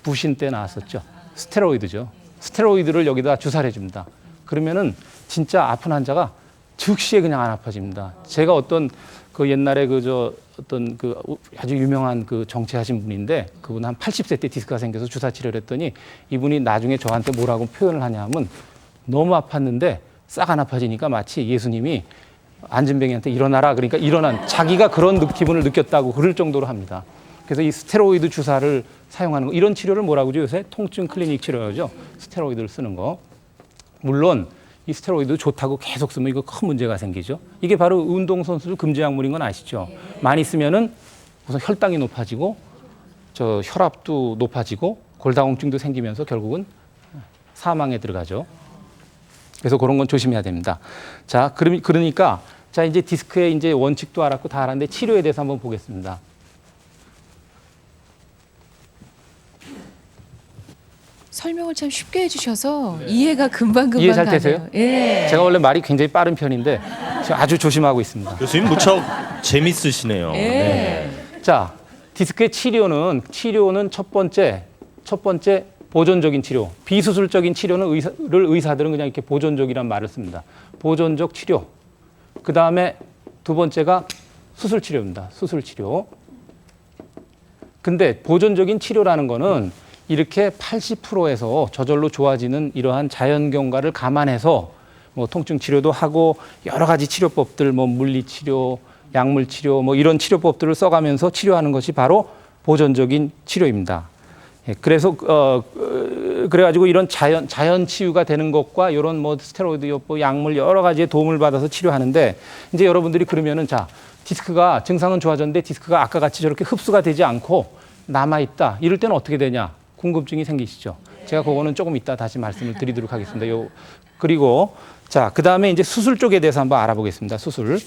부신 때 나왔었죠. 스테로이드죠. 스테로이드를 여기다 주사를 해줍니다. 그러면은 진짜 아픈 환자가 즉시에 그냥 안 아파집니다. 제가 옛날에 아주 유명한 정치하신 분인데 그분 한 80세 때 디스크가 생겨서 주사 치료를 했더니 이분이 나중에 저한테 뭐라고 표현을 하냐면 너무 아팠는데 싹 안 아파지니까 마치 예수님이 안진뱅이한테 일어나라 그러니까 일어난 자기가 그런 기분을 느꼈다고 그럴 정도로 합니다. 그래서 이 스테로이드 주사를 사용하는 거 이런 치료를 뭐라고 하죠? 요새 통증 클리닉 치료죠. 스테로이드를 쓰는 거. 물론 이 스테로이드 좋다고 계속 쓰면 이거 큰 문제가 생기죠. 이게 바로 운동선수들 금지 약물인 건 아시죠? 많이 쓰면은 우선 혈당이 높아지고 저 혈압도 높아지고 골다공증도 생기면서 결국은 사망에 들어가죠. 그래서 그런 건 조심해야 됩니다. 자, 그러니까 자 이제 디스크의 이제 원칙도 알았고 다 알았는데 치료에 대해서 한번 보겠습니다. 설명을 참 쉽게 해주셔서 이해가 금방 이해 잘 가네요. 되세요? 예. 제가 원래 말이 굉장히 빠른 편인데 지금 아주 조심하고 있습니다. 교수님 무척 재밌으시네요. 예. 네. 자, 디스크의 치료는 첫 번째 보존적인 치료, 비수술적인 치료는 의사들은 그냥 이렇게 보존적이란 말을 씁니다. 보존적 치료. 그 다음에 두 번째가 수술 치료입니다. 수술 치료. 근데 보존적인 치료라는 거는 이렇게 80%에서 저절로 좋아지는 이러한 자연 경과를 감안해서 뭐 통증 치료도 하고 여러 가지 치료법들, 뭐 물리 치료, 약물 치료, 뭐 이런 치료법들을 써가면서 치료하는 것이 바로 보존적인 치료입니다. 예, 그래서 그래가지고 이런 자연 치유가 되는 것과 이런 뭐 스테로이드 요법, 약물 여러 가지의 도움을 받아서 치료하는데 이제 여러분들이 그러면은 자 디스크가 증상은 좋아졌는데 디스크가 아까 같이 저렇게 흡수가 되지 않고 남아 있다. 이럴 때는 어떻게 되냐? 궁금증이 생기시죠. 제가 그거는 조금 이따 다시 말씀을 드리도록 하겠습니다. 그리고 자 그다음에 이제 수술 쪽에 대해서 한번 알아보겠습니다. 수술.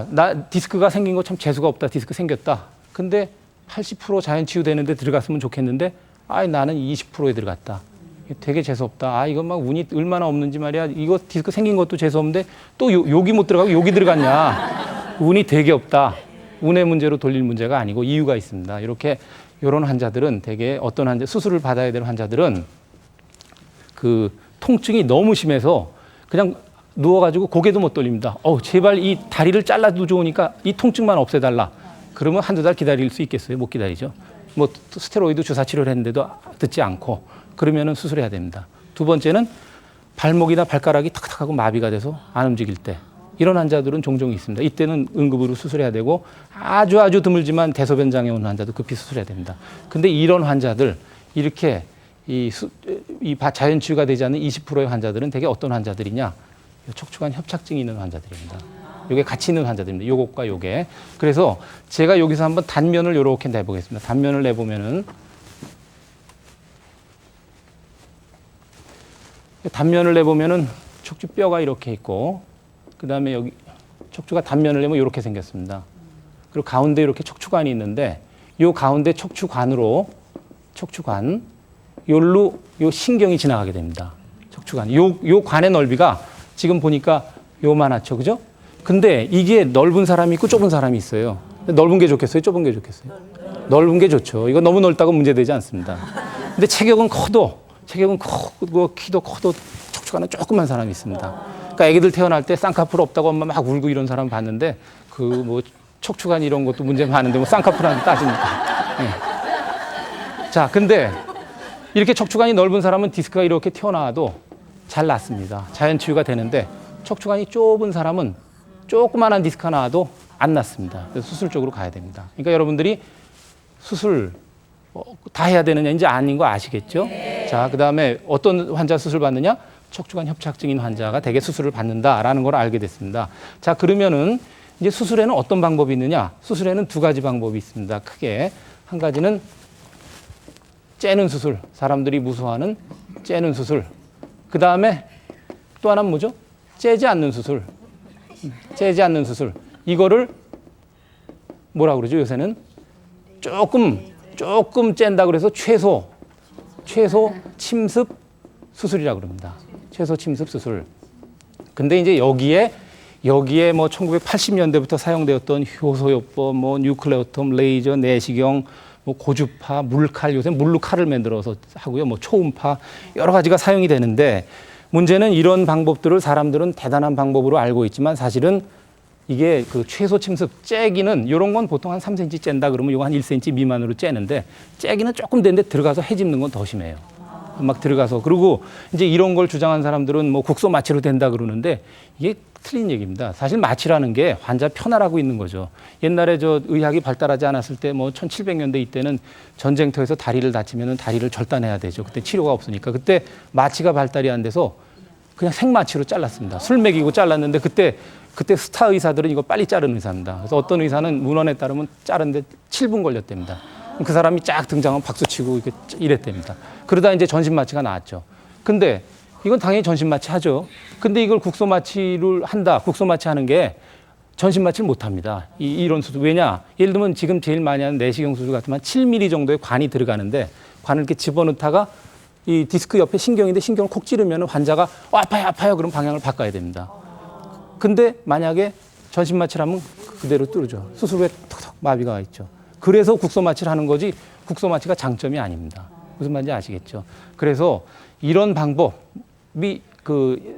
나 디스크가 생긴 거 참 재수가 없다. 디스크 생겼다. 근데 80% 자연 치유되는데 들어갔으면 좋겠는데 나는 20%에 들어갔다. 되게 재수없다. 이건 막 운이 얼마나 없는지 말이야. 이거 디스크 생긴 것도 재수없는데 또 여기 못 들어가고 여기 들어갔냐. 운이 되게 없다. 운의 문제로 돌릴 문제가 아니고 이유가 있습니다. 이런 환자들은 되게 수술을 받아야 될 환자들은 그 통증이 너무 심해서 그냥 누워가지고 고개도 못 돌립니다. 제발 이 다리를 잘라도 좋으니까 이 통증만 없애달라. 그러면 한두 달 기다릴 수 있겠어요? 못 기다리죠. 뭐 스테로이드 주사 치료를 했는데도 듣지 않고 그러면은 수술해야 됩니다. 두 번째는 발목이나 발가락이 탁탁하고 마비가 돼서 안 움직일 때 이런 환자들은 종종 있습니다. 이때는 응급으로 수술해야 되고 아주 드물지만 대소변장애 온 환자도 급히 수술해야 됩니다. 근데 이런 환자들 이렇게 이 자연 치유가 되지 않는 20%의 환자들은 대개 어떤 환자들이냐? 척추관 협착증이 있는 환자들입니다. 요게 같이 있는 환자들입니다. 요것과 요게. 그래서 제가 여기서 한번 단면을 요렇게 내보겠습니다. 단면을 내보면은 척추뼈가 이렇게 있고 그다음에 여기 척추가 단면을 내면 이렇게 생겼습니다. 그리고 가운데 이렇게 척추관이 있는데 요 가운데 척추관으로 요로 요 신경이 지나가게 됩니다. 척추관. 요 관의 넓이가 지금 보니까 요만하죠. 그죠? 근데 이게 넓은 사람이 있고 좁은 사람이 있어요. 넓은 게 좋겠어요? 좁은 게 좋겠어요? 넓은 게 좋죠. 이거 너무 넓다고 문제되지 않습니다. 근데 체격은 커도 키도 커도 척추관은 조그만 사람이 있습니다. 그러니까 애기들 태어날 때 쌍꺼풀 없다고 엄마 막 울고 이런 사람 봤는데 그 뭐 척추관 이런 것도 문제 많은데 뭐 쌍꺼풀한테 따집니까? 네. 자, 근데 이렇게 척추관이 넓은 사람은 디스크가 이렇게 튀어나와도 잘 낫습니다. 자연 치유가 되는데 척추관이 좁은 사람은 조그만한 디스크가 나와도 안 낫습니다. 그래서 수술 쪽으로 가야 됩니다. 그러니까 여러분들이 수술 다 해야 되느냐 이제 아닌 거 아시겠죠? 자, 그다음에 어떤 환자 수술 받느냐? 척추관 협착증인 환자가 대개 수술을 받는다라는 걸 알게 됐습니다. 자, 그러면은 이제 수술에는 어떤 방법이 있느냐? 수술에는 두 가지 방법이 있습니다. 크게 한 가지는 째는 수술, 사람들이 무서워하는 째는 수술. 그 다음에 또 하나는 뭐죠? 째지 않는 수술. 이거를 뭐라고 그러죠? 요새는 조금 짠다 그래서 최소 침습 수술이라고 그럽니다. 최소 침습 수술. 근데 이제 여기에 뭐 1980년대부터 사용되었던 효소요법, 뭐 뉴클레오톰, 레이저, 내시경, 뭐 고주파, 물칼, 요새 물로 칼을 만들어서 하고요. 뭐 초음파 여러 가지가 사용이 되는데 문제는 이런 방법들을 사람들은 대단한 방법으로 알고 있지만 사실은 이게 그 최소 침습 째기는 이런 건 보통 한 3cm 짠다 그러면 이거 한 1cm 미만으로 째는데 째기는 조금 되는데 들어가서 해집는 건 더 심해요. 막 들어가서. 그리고 이제 이런 걸 주장한 사람들은 뭐 국소 마취로 된다 그러는데 이게 틀린 얘기입니다. 사실 마취라는 게 환자 편하라고 있는 거죠. 옛날에 저 의학이 발달하지 않았을 때 뭐 1700년대 이때는 전쟁터에서 다리를 다치면 다리를 절단해야 되죠. 그때 치료가 없으니까. 그때 마취가 발달이 안 돼서 그냥 생마취로 잘랐습니다. 술 먹이고 잘랐는데 그때 스타 의사들은 이거 빨리 자른 의사입니다. 그래서 어떤 의사는 문헌에 따르면 자르는데 7분 걸렸답니다. 그 사람이 쫙 등장하면 박수치고 이랬답니다. 그러다 이제 전신마취가 나왔죠. 근데 이건 당연히 전신마취 하죠. 근데 이걸 국소마취를 한다. 국소마취 하는 게 전신마취를 못 합니다. 이런 수술. 왜냐? 예를 들면 지금 제일 많이 하는 내시경 수술 같으면 7mm 정도의 관이 들어가는데 관을 이렇게 집어넣다가 이 디스크 옆에 신경인데 신경을 콕 찌르면 환자가 아파요. 그럼 방향을 바꿔야 됩니다. 근데 만약에 전신마취를 하면 그대로 뚫죠. 수술 후에 톡톡 마비가 와 있죠. 그래서 국소마취를 하는 거지 국소마취가 장점이 아닙니다. 무슨 말인지 아시겠죠? 그래서 이런 방법이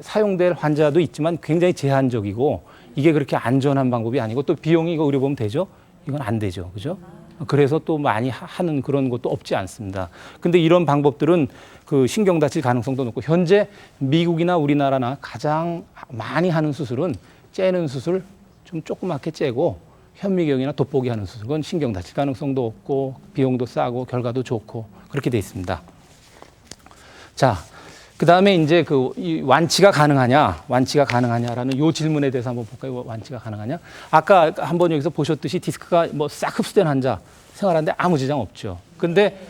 사용될 환자도 있지만 굉장히 제한적이고 이게 그렇게 안전한 방법이 아니고 또 비용이 이거 의료보험 되죠? 이건 안 되죠. 그죠? 그래서 또 많이 하는 그런 것도 없지 않습니다. 근데 이런 방법들은 그 신경 다칠 가능성도 높고 현재 미국이나 우리나라나 가장 많이 하는 수술은 째는 수술 좀 조그맣게 째고 현미경이나 돋보기 하는 수술. 그건 신경 다칠 가능성도 없고 비용도 싸고 결과도 좋고 그렇게 돼 있습니다. 자, 그다음에 이제 이 완치가 가능하냐라는 요 질문에 대해서 한번 볼까요? 완치가 가능하냐? 아까 한번 여기서 보셨듯이 디스크가 뭐 싹 흡수된 환자 생활하는데 아무 지장 없죠. 근데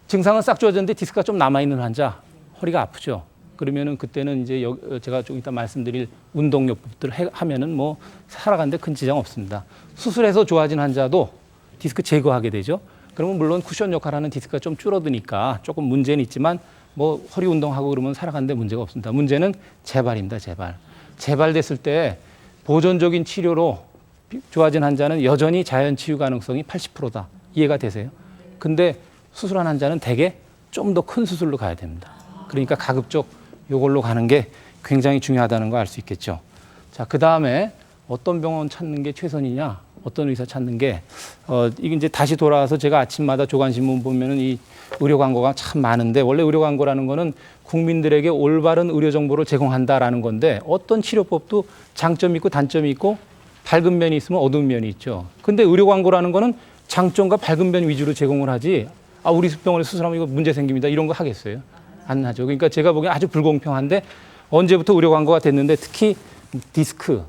증상은 싹 좋아졌는데 디스크가 좀 남아 있는 환자 허리가 아프죠. 그러면은 그때는 이제 제가 좀 이따 말씀드릴 운동요법들을 하면은 뭐 살아가는데 큰 지장 없습니다. 수술해서 좋아진 환자도 디스크 제거하게 되죠. 그러면 물론 쿠션 역할하는 디스크가 좀 줄어드니까 조금 문제는 있지만 뭐 허리 운동하고 그러면 살아가는데 문제가 없습니다. 문제는 재발입니다. 재발됐을 때 보존적인 치료로 좋아진 환자는 여전히 자연 치유 가능성이 80%다. 이해가 되세요? 근데 수술한 환자는 대개 좀 더 큰 수술로 가야 됩니다. 그러니까 가급적 이걸로 가는 게 굉장히 중요하다는 거 알 수 있겠죠. 자, 그 다음에 어떤 병원 찾는 게 최선이냐, 어떤 의사 찾는 게 이게 이제 다시 돌아와서 제가 아침마다 조간신문 보면은 이 의료 광고가 참 많은데 원래 의료 광고라는 거는 국민들에게 올바른 의료 정보를 제공한다라는 건데 어떤 치료법도 장점이 있고 단점이 있고 밝은 면이 있으면 어두운 면이 있죠. 근데 의료 광고라는 거는 장점과 밝은 면 위주로 제공을 하지 우리 병원에 수술하면 이거 문제 생깁니다. 이런 거 하겠어요? 안 하죠. 그러니까 제가 보기엔 아주 불공평한데 언제부터 의료 광고가 됐는데 특히 디스크,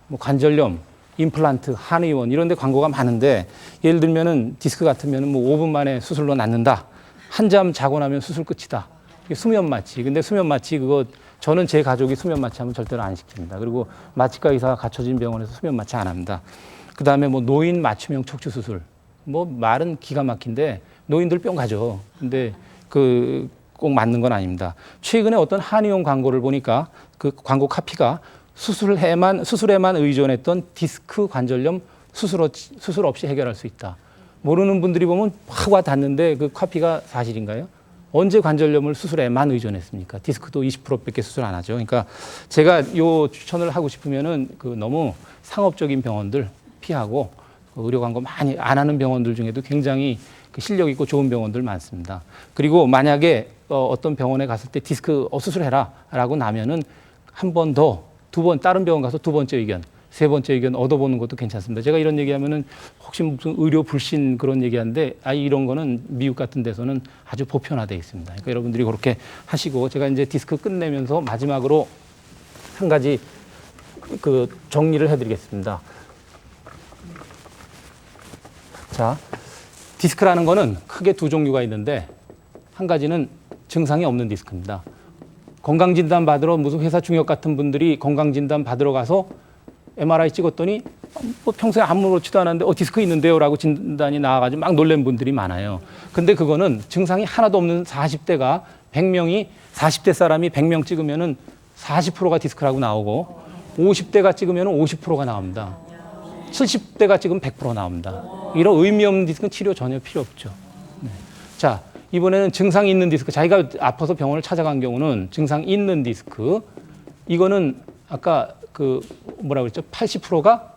뭐 관절염, 임플란트, 한의원 이런 데 광고가 많은데 예를 들면은 디스크 같으면은 뭐 5분 만에 수술로 낫는다. 한 잠 자고 나면 수술 끝이다. 이게 수면 마취. 근데 수면 마취 그거 저는 제 가족이 수면 마취하면 절대로 안 시킵니다. 그리고 마취과 의사가 갖춰진 병원에서 수면 마취 안 합니다. 그다음에 뭐 노인 맞춤형 척추 수술. 뭐 말은 기가 막힌데 노인들 뿅 가죠. 근데 꼭 맞는 건 아닙니다. 최근에 어떤 한의원 광고를 보니까 그 광고 카피가 수술에만 의존했던 디스크 관절염 수술 없이 해결할 수 있다. 모르는 분들이 보면 확 와 닿는데 그 카피가 사실인가요? 언제 관절염을 수술에만 의존했습니까? 디스크도 20%밖에 수술 안 하죠. 그러니까 제가 요 추천을 하고 싶으면은 너무 상업적인 병원들 피하고 의료 광고 많이 안 하는 병원들 중에도 굉장히 실력 있고 좋은 병원들 많습니다. 그리고 만약에 어떤 병원에 갔을 때 디스크 수술해라라고 나면은 한 번 더, 두 번 다른 병원 가서 두 번째 의견, 세 번째 의견 얻어보는 것도 괜찮습니다. 제가 이런 얘기하면은 혹시 무슨 의료 불신 그런 얘기하는데 이런 거는 미국 같은 데서는 아주 보편화되어 있습니다. 그러니까 여러분들이 그렇게 하시고 제가 이제 디스크 끝내면서 마지막으로 한 가지 정리를 해드리겠습니다. 자, 디스크라는 거는 크게 두 종류가 있는데 한 가지는 증상이 없는 디스크입니다. 건강진단 받으러 무슨 회사 중역 같은 분들이 건강진단 받으러 가서 MRI 찍었더니 뭐 평소에 아무렇지도 않았는데 디스크 있는데요 라고 진단이 나와가지고 막 놀란 분들이 많아요. 근데 그거는 증상이 하나도 없는 40대가 100명이 40대 사람이 100명 찍으면은 40%가 디스크라고 나오고 50대가 찍으면 50%가 나옵니다. 70대가 찍으면 100% 나옵니다. 이런 의미 없는 디스크는 치료 전혀 필요 없죠. 네. 자, 이번에는 증상이 있는 디스크. 자기가 아파서 병원을 찾아간 경우는 증상 있는 디스크. 이거는 아까 뭐라고 그랬죠? 80%가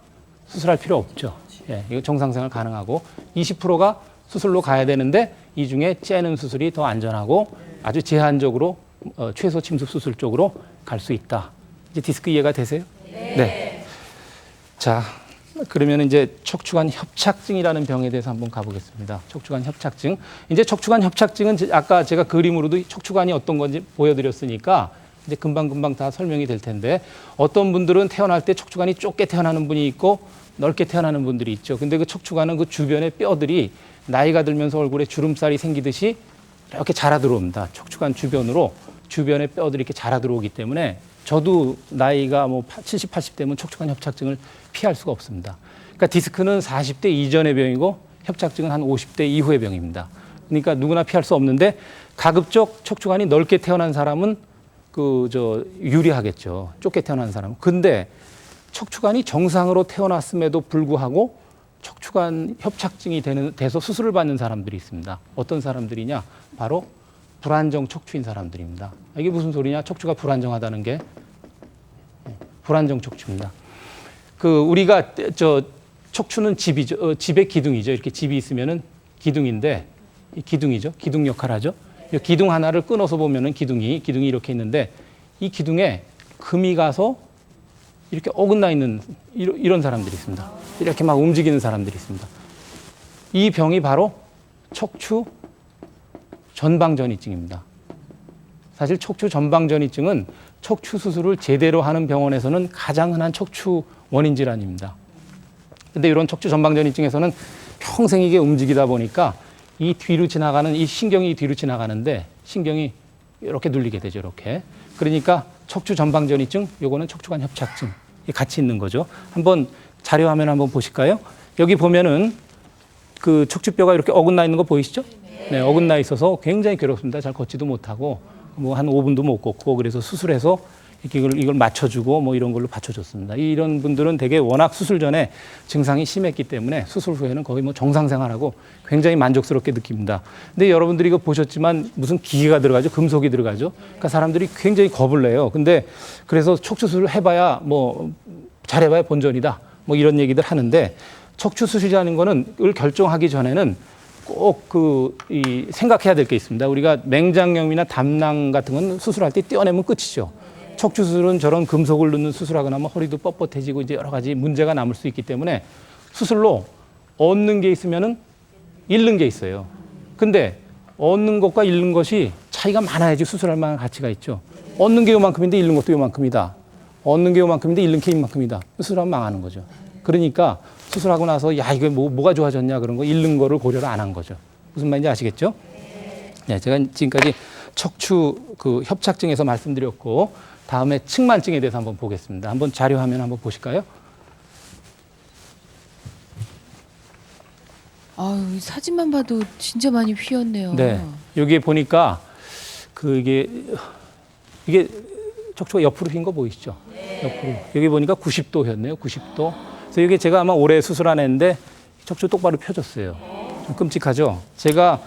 수술할 필요 없죠. 예, 이거 정상생활 가능하고 20%가 수술로 가야 되는데 이 중에 째는 수술이 더 안전하고 아주 제한적으로 최소 침습 수술 쪽으로 갈 수 있다. 이제 디스크 이해가 되세요? 네. 자, 그러면 이제 척추관 협착증이라는 병에 대해서 한번 가보겠습니다. 척추관 협착증. 이제 척추관 협착증은 아까 제가 그림으로도 척추관이 어떤 건지 보여드렸으니까 이제 금방금방 다 설명이 될 텐데 어떤 분들은 태어날 때 척추관이 좁게 태어나는 분이 있고 넓게 태어나는 분들이 있죠. 근데 그 척추관은 그 주변의 뼈들이 나이가 들면서 얼굴에 주름살이 생기듯이 이렇게 자라 들어옵니다. 척추관 주변으로 주변의 뼈들이 이렇게 자라 들어오기 때문에 저도 나이가 뭐 70, 80대면 척추관 협착증을 피할 수가 없습니다. 그러니까 디스크는 40대 이전의 병이고 협착증은 한 50대 이후의 병입니다. 그러니까 누구나 피할 수 없는데 가급적 척추관이 넓게 태어난 사람은 유리하겠죠. 좁게 태어난 사람은. 근데 척추관이 정상으로 태어났음에도 불구하고 척추관 협착증이 돼서 수술을 받는 사람들이 있습니다. 어떤 사람들이냐? 바로 불안정 척추인 사람들입니다. 이게 무슨 소리냐? 척추가 불안정하다는 게 불안정 척추입니다. 우리가 척추는 집이죠. 집의 기둥이죠. 이렇게 집이 있으면은 기둥인데 이 기둥이죠. 기둥 역할 하죠. 이 기둥 하나를 끊어서 보면은 기둥이 이렇게 있는데 이 기둥에 금이 가서 이렇게 어긋나 있는 이런 사람들이 있습니다. 이렇게 막 움직이는 사람들이 있습니다. 이 병이 바로 척추 전방전이증입니다. 사실 척추 전방전이증은 척추 수술을 제대로 하는 병원에서는 가장 흔한 척추 원인 질환입니다. 근데 이런 척추 전방전이증에서는 평생 이게 움직이다 보니까 이 뒤로 지나가는 이 신경이 뒤로 지나가는데 신경이 이렇게 눌리게 되죠. 이렇게. 그러니까 척추 전방전이증, 요거는 척추관 협착증 같이 있는 거죠. 한번 자료 화면 한번 보실까요? 여기 보면은 그 척추뼈가 이렇게 어긋나 있는 거 보이시죠? 네, 어긋나 있어서 굉장히 괴롭습니다. 잘 걷지도 못하고 뭐 한 5분도 못 걷고 그래서 수술해서 이걸 맞춰주고 뭐 이런 걸로 받쳐줬습니다. 이런 분들은 되게 워낙 수술 전에 증상이 심했기 때문에 수술 후에는 거의 뭐 정상생활하고 굉장히 만족스럽게 느낍니다. 근데 여러분들이 이거 보셨지만 무슨 기계가 들어가죠? 금속이 들어가죠? 그러니까 사람들이 굉장히 겁을 내요. 근데 그래서 척추 수술을 해봐야 뭐 잘해봐야 본전이다. 뭐 이런 얘기들 하는데 척추 수술이라는 거는 을 결정하기 전에는 꼭 생각해야 될 게 있습니다. 우리가 맹장염이나 담낭 같은 건 수술할 때 떼어내면 끝이죠. 척추 수술은 저런 금속을 넣는 수술하거나 하면 허리도 뻣뻣해지고 이제 여러 가지 문제가 남을 수 있기 때문에 수술로 얻는 게 있으면은 잃는 게 있어요. 근데 얻는 것과 잃는 것이 차이가 많아야지 수술할 만한 가치가 있죠. 얻는 게 요만큼인데 잃는 것도 요만큼이다. 얻는 게 요만큼인데 잃는 게 이만큼이다. 수술하면 망하는 거죠. 그러니까 수술하고 나서 야 이거 뭐가 좋아졌냐 그런 거 잃는 거를 고려를 안 한 거죠. 무슨 말인지 아시겠죠? 네, 제가 지금까지 척추 협착증에서 말씀드렸고 다음에 측만증에 대해서 한번 보겠습니다. 한번 자료 화면 한번 보실까요? 아유, 사진만 봐도 진짜 많이 휘었네요. 네, 여기에 보니까 이게 척추가 옆으로 휜 거 보이시죠? 옆으로. 여기 보니까 90도 휘었네요. 90도. 그래서 이게 제가 아마 올해 수술한 애인데 척추 똑바로 펴졌어요. 좀 끔찍하죠? 제가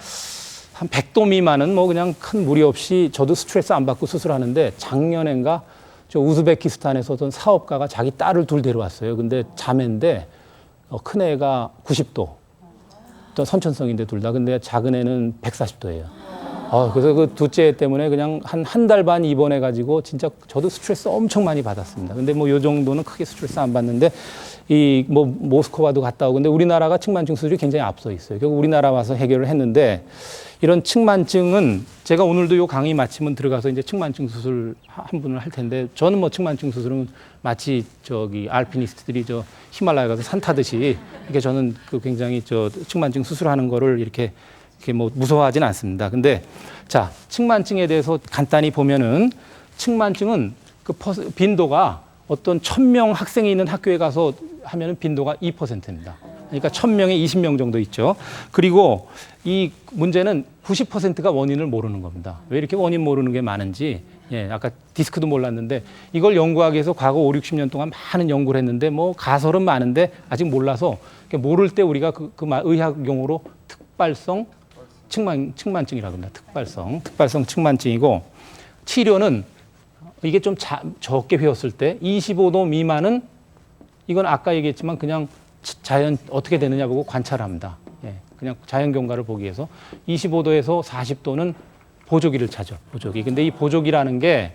한 100도 미만은 뭐 그냥 큰 무리 없이 저도 스트레스 안 받고 수술하는데 작년엔가 저 우즈베키스탄에서 어떤 사업가가 자기 딸을 둘 데려왔어요. 근데 자매인데 큰 애가 90도. 또 선천성인데 둘 다. 근데 작은 애는 140도예요. 그래서 그 둘째 애 때문에 그냥 한 달 반 입원해가지고 진짜 저도 스트레스 엄청 많이 받았습니다. 근데 뭐 요 정도는 크게 스트레스 안 받는데 뭐 모스크바도 갔다 오고 근데 우리나라가 측만증 수술이 굉장히 앞서 있어요. 결국 우리나라 와서 해결을 했는데 이런 측만증은 제가 오늘도 요 강의 마치면 들어가서 이제 측만증 수술 한 분을 할 텐데 저는 뭐 측만증 수술은 마치 알피니스트들이 히말라야 가서 산 타듯이 이렇게 저는 굉장히 측만증 수술하는 거를 이렇게 뭐 무서워하진 않습니다. 근데 자, 측만증에 대해서 간단히 보면은 측만증은 빈도가 어떤 1000명 학생이 있는 학교에 가서 하면은 빈도가 2%입니다. 그러니까 1000명에 20명 정도 있죠. 그리고 이 문제는 90%가 원인을 모르는 겁니다. 왜 이렇게 원인 모르는 게 많은지, 아까 디스크도 몰랐는데 이걸 연구하기 위해서 과거 5, 60년 동안 많은 연구를 했는데 뭐 가설은 많은데 아직 몰라서 모를 때 우리가 의학 용어로 특발성 측만증이라고 합니다. 특발성 측만증이고 치료는 이게 좀 적게 휘었을 때 25도 미만은 이건 아까 얘기했지만 그냥 자연 어떻게 되느냐 보고 관찰합니다. 예, 그냥 자연 경과를 보기 위해서 25도에서 40도는 보조기를 차죠. 보조기. 근데 이 보조기라는 게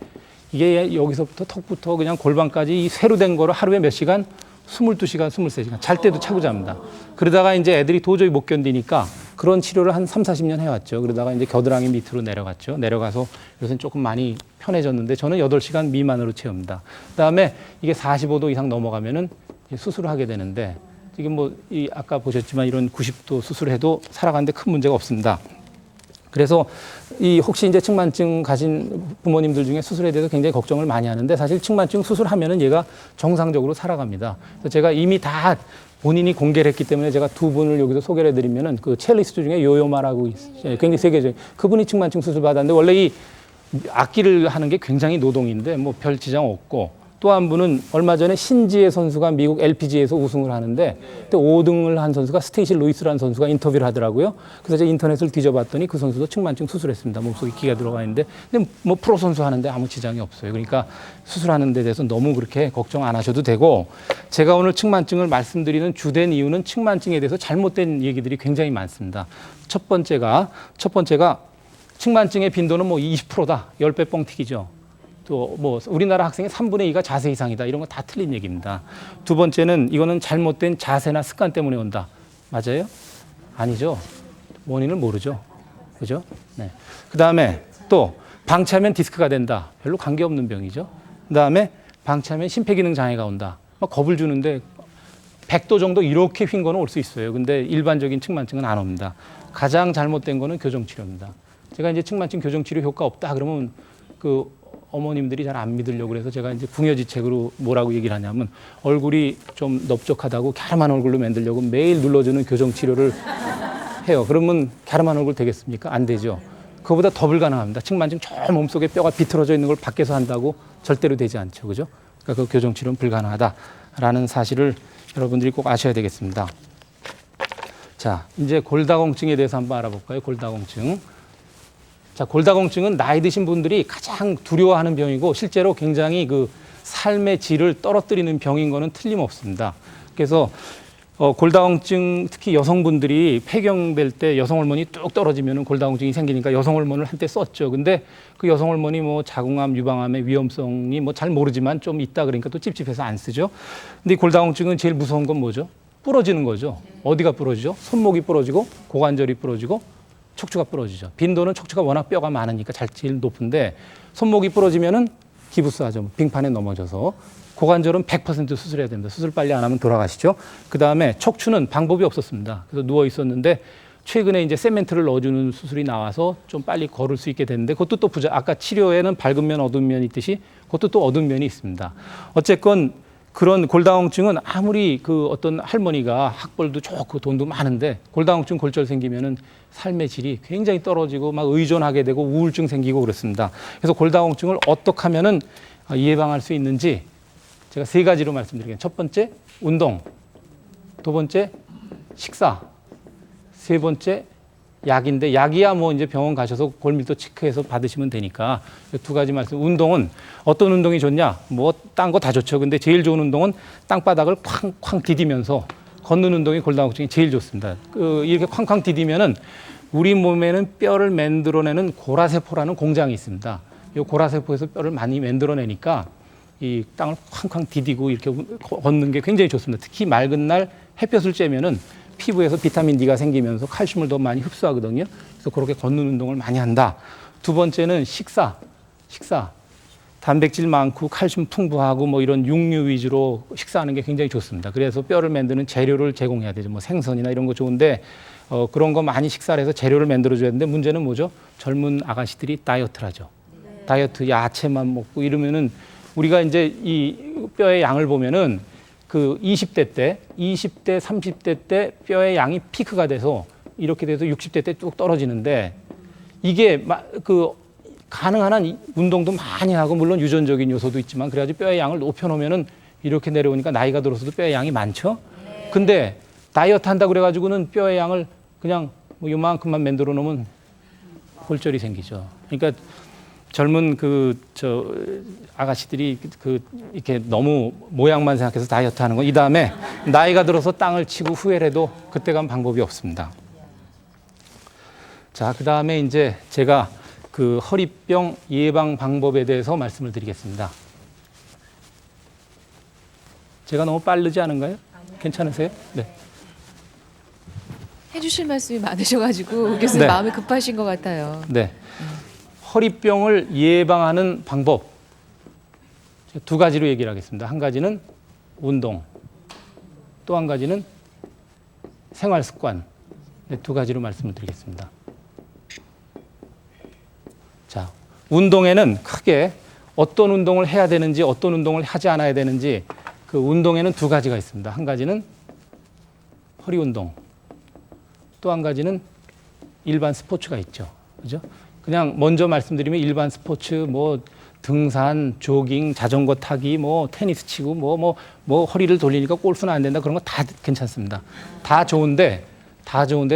이게 여기서부터 턱부터 그냥 골반까지 이 쇠로 된 거를 하루에 몇 시간? 22시간, 23시간. 잘 때도 차고 잡니다. 그러다가 이제 애들이 도저히 못 견디니까 그런 치료를 한 3, 40년 해왔죠. 그러다가 이제 겨드랑이 밑으로 내려갔죠. 내려가서 요새는 조금 많이 편해졌는데 저는 8시간 미만으로 채웁니다. 그 다음에 이게 45도 이상 넘어가면은 수술을 하게 되는데 지금 뭐 이 아까 보셨지만 이런 90도 수술해도 살아가는데 큰 문제가 없습니다. 그래서 이 혹시 이제 측만증 가신 부모님들 중에 수술에 대해서 굉장히 걱정을 많이 하는데 사실 측만증 수술하면은 얘가 정상적으로 살아갑니다. 그래서 제가 이미 다 본인이 공개를 했기 때문에 제가 두 분을 여기서 소개를 해드리면은 그 첼리스트 중에 요요마라고 있어요. 굉장히 세계적인 그분이 측만증 수술 받았는데 원래 이 악기를 하는 게 굉장히 노동인데 뭐 별 지장 없고 또 한 분은 얼마 전에 신지혜 선수가 미국 LPGA에서 우승을 하는데 그때 5등을 한 선수가 스테이시 루이스라는 선수가 인터뷰를 하더라고요. 그래서 제가 인터넷을 뒤져봤더니 그 선수도 측만증 수술했습니다. 몸속에 기가 들어가 있는데 근데 뭐 프로 선수 하는데 아무 지장이 없어요. 그러니까 수술하는 데 대해서 너무 그렇게 걱정 안 하셔도 되고 제가 오늘 측만증을 말씀드리는 주된 이유는 측만증에 대해서 잘못된 얘기들이 굉장히 많습니다. 첫 번째가 측만증의 빈도는 뭐 20%다. 10배 뻥튀기죠. 또 뭐 우리나라 학생의 3분의 2가 자세 이상이다. 이런 거 다 틀린 얘기입니다. 두 번째는 이거는 잘못된 자세나 습관 때문에 온다. 맞아요? 아니죠. 원인을 모르죠. 그죠? 네. 그다음에 또 방치하면 디스크가 된다. 별로 관계없는 병이죠. 그다음에 방치하면 심폐기능 장애가 온다. 막 겁을 주는데 100도 정도 이렇게 휜 거는 올 수 있어요. 근데 일반적인 측만증은 안 옵니다. 가장 잘못된 거는 교정치료입니다. 제가 이제 측만증 교정치료 효과 없다 그러면 그 어머님들이 잘 안 믿으려고 그래서 제가 이제 궁여지책으로 뭐라고 얘기를 하냐면 얼굴이 좀 넓적하다고 갸름한 얼굴로 만들려고 매일 눌러주는 교정치료를 해요. 그러면 갸름한 얼굴 되겠습니까? 안 되죠. 그거보다 더 불가능합니다. 측만증 저 몸속에 뼈가 비틀어져 있는 걸 밖에서 한다고 절대로 되지 않죠. 그죠? 그러니까 그 교정치료는 불가능하다라는 사실을 여러분들이 꼭 아셔야 되겠습니다. 자, 이제 골다공증에 대해서 한번 알아볼까요? 골다공증. 자, 골다공증은 나이 드신 분들이 가장 두려워하는 병이고 실제로 굉장히 그 삶의 질을 떨어뜨리는 병인 거는 틀림없습니다. 그래서 골다공증 특히 여성분들이 폐경될 때 여성 호르몬이 뚝 떨어지면 골다공증이 생기니까 여성 호르몬을 한때 썼죠. 근데 그 여성 호르몬이 뭐 자궁암, 유방암의 위험성이 뭐 잘 모르지만 좀 있다 그러니까 또 찝찝해서 안 쓰죠. 근데 골다공증은 제일 무서운 건 뭐죠? 부러지는 거죠. 어디가 부러지죠? 손목이 부러지고 고관절이 부러지고 척추가 부러지죠. 빈도는 척추가 워낙 뼈가 많으니까 제일 높은데 손목이 부러지면은 기부스하죠. 빙판에 넘어져서. 고관절은 100% 수술해야 됩니다. 수술 빨리 안 하면 돌아가시죠. 그 다음에 척추는 방법이 없었습니다. 그래서 누워 있었는데 최근에 이제 세멘트를 넣어주는 수술이 나와서 좀 빨리 걸을 수 있게 됐는데 그것도 또 아까 치료에는 밝은 면, 어두운 면이 있듯이 그것도 또 어두운 면이 있습니다. 어쨌건 그런 골다공증은 아무리 그 어떤 할머니가 학벌도 좋고 돈도 많은데 골다공증 골절 생기면은 삶의 질이 굉장히 떨어지고 막 의존하게 되고 우울증 생기고 그렇습니다. 그래서 골다공증을 어떻게 하면은 예방할 수 있는지 제가 3가지로 말씀드리겠습니다. 첫 번째, 운동. 두 번째, 식사. 세 번째, 약인데 약이야 뭐 이제 병원 가셔서 골밀도 체크해서 받으시면 되니까 2가지 말씀. 운동은 어떤 운동이 좋냐? 뭐 딴 거 다 좋죠. 근데 제일 좋은 운동은 땅바닥을 쾅쾅 디디면서 걷는 운동이 골다공증이 제일 좋습니다. 이렇게 쾅쾅 디디면은 우리 몸에는 뼈를 만들어내는 고라세포라는 공장이 있습니다. 이 고라세포에서 뼈를 많이 만들어내니까 이 땅을 쾅쾅 디디고 이렇게 걷는 게 굉장히 좋습니다. 특히 맑은 날 햇볕을 쬐면은 피부에서 비타민 D가 생기면서 칼슘을 더 많이 흡수하거든요. 그래서 그렇게 걷는 운동을 많이 한다. 두 번째는 식사. 단백질 많고 칼슘 풍부하고 뭐 이런 육류 위주로 식사하는 게 굉장히 좋습니다. 그래서 뼈를 만드는 재료를 제공해야 되죠. 뭐 생선이나 이런 거 좋은데 그런 거 많이 식사를 해서 재료를 만들어줘야 되는데 문제는 뭐죠? 젊은 아가씨들이 다이어트를 하죠. 다이어트 야채만 먹고 이러면은 우리가 이제 이 뼈의 양을 보면은 그 20대 때, 20대, 30대 때 뼈의 양이 피크가 돼서 이렇게 돼서 60대 때 뚝 떨어지는데 이게 그 가능한 한 운동도 많이 하고 물론 유전적인 요소도 있지만 그래가지고 뼈의 양을 높여놓으면은 이렇게 내려오니까 나이가 들어서도 뼈의 양이 많죠. 근데 다이어트 한다고 그래가지고는 뼈의 양을 그냥 뭐 요만큼만 만들어 놓으면 골절이 생기죠. 그러니까 젊은 아가씨들이 이렇게 너무 모양만 생각해서 다이어트 하는 거. 이 다음에 나이가 들어서 땅을 치고 후회를 해도 그때 간 방법이 없습니다. 자, 그 다음에 이제 제가 그 허리병 예방 방법에 대해서 말씀을 드리겠습니다. 제가 너무 빠르지 않은가요? 괜찮으세요? 네. 해주실 말씀이 많으셔가지고 교수님 네. 마음이 급하신 것 같아요. 네. 허리병을 예방하는 방법 두 가지로 얘기를 하겠습니다. 한 가지는 운동, 또 한 가지는 생활 습관. 네, 두 가지로 말씀을 드리겠습니다. 자, 운동에는 크게 어떤 운동을 해야 되는지, 어떤 운동을 하지 않아야 되는지 그 운동에는 두 가지가 있습니다. 한 가지는 허리 운동, 또 한 가지는 일반 스포츠가 있죠. 그죠? 그냥 먼저 말씀드리면 일반 스포츠, 뭐 등산, 조깅, 자전거 타기, 뭐 테니스 치고, 뭐 허리를 돌리니까 골프는 안 된다. 그런 거 다 괜찮습니다. 다 좋은데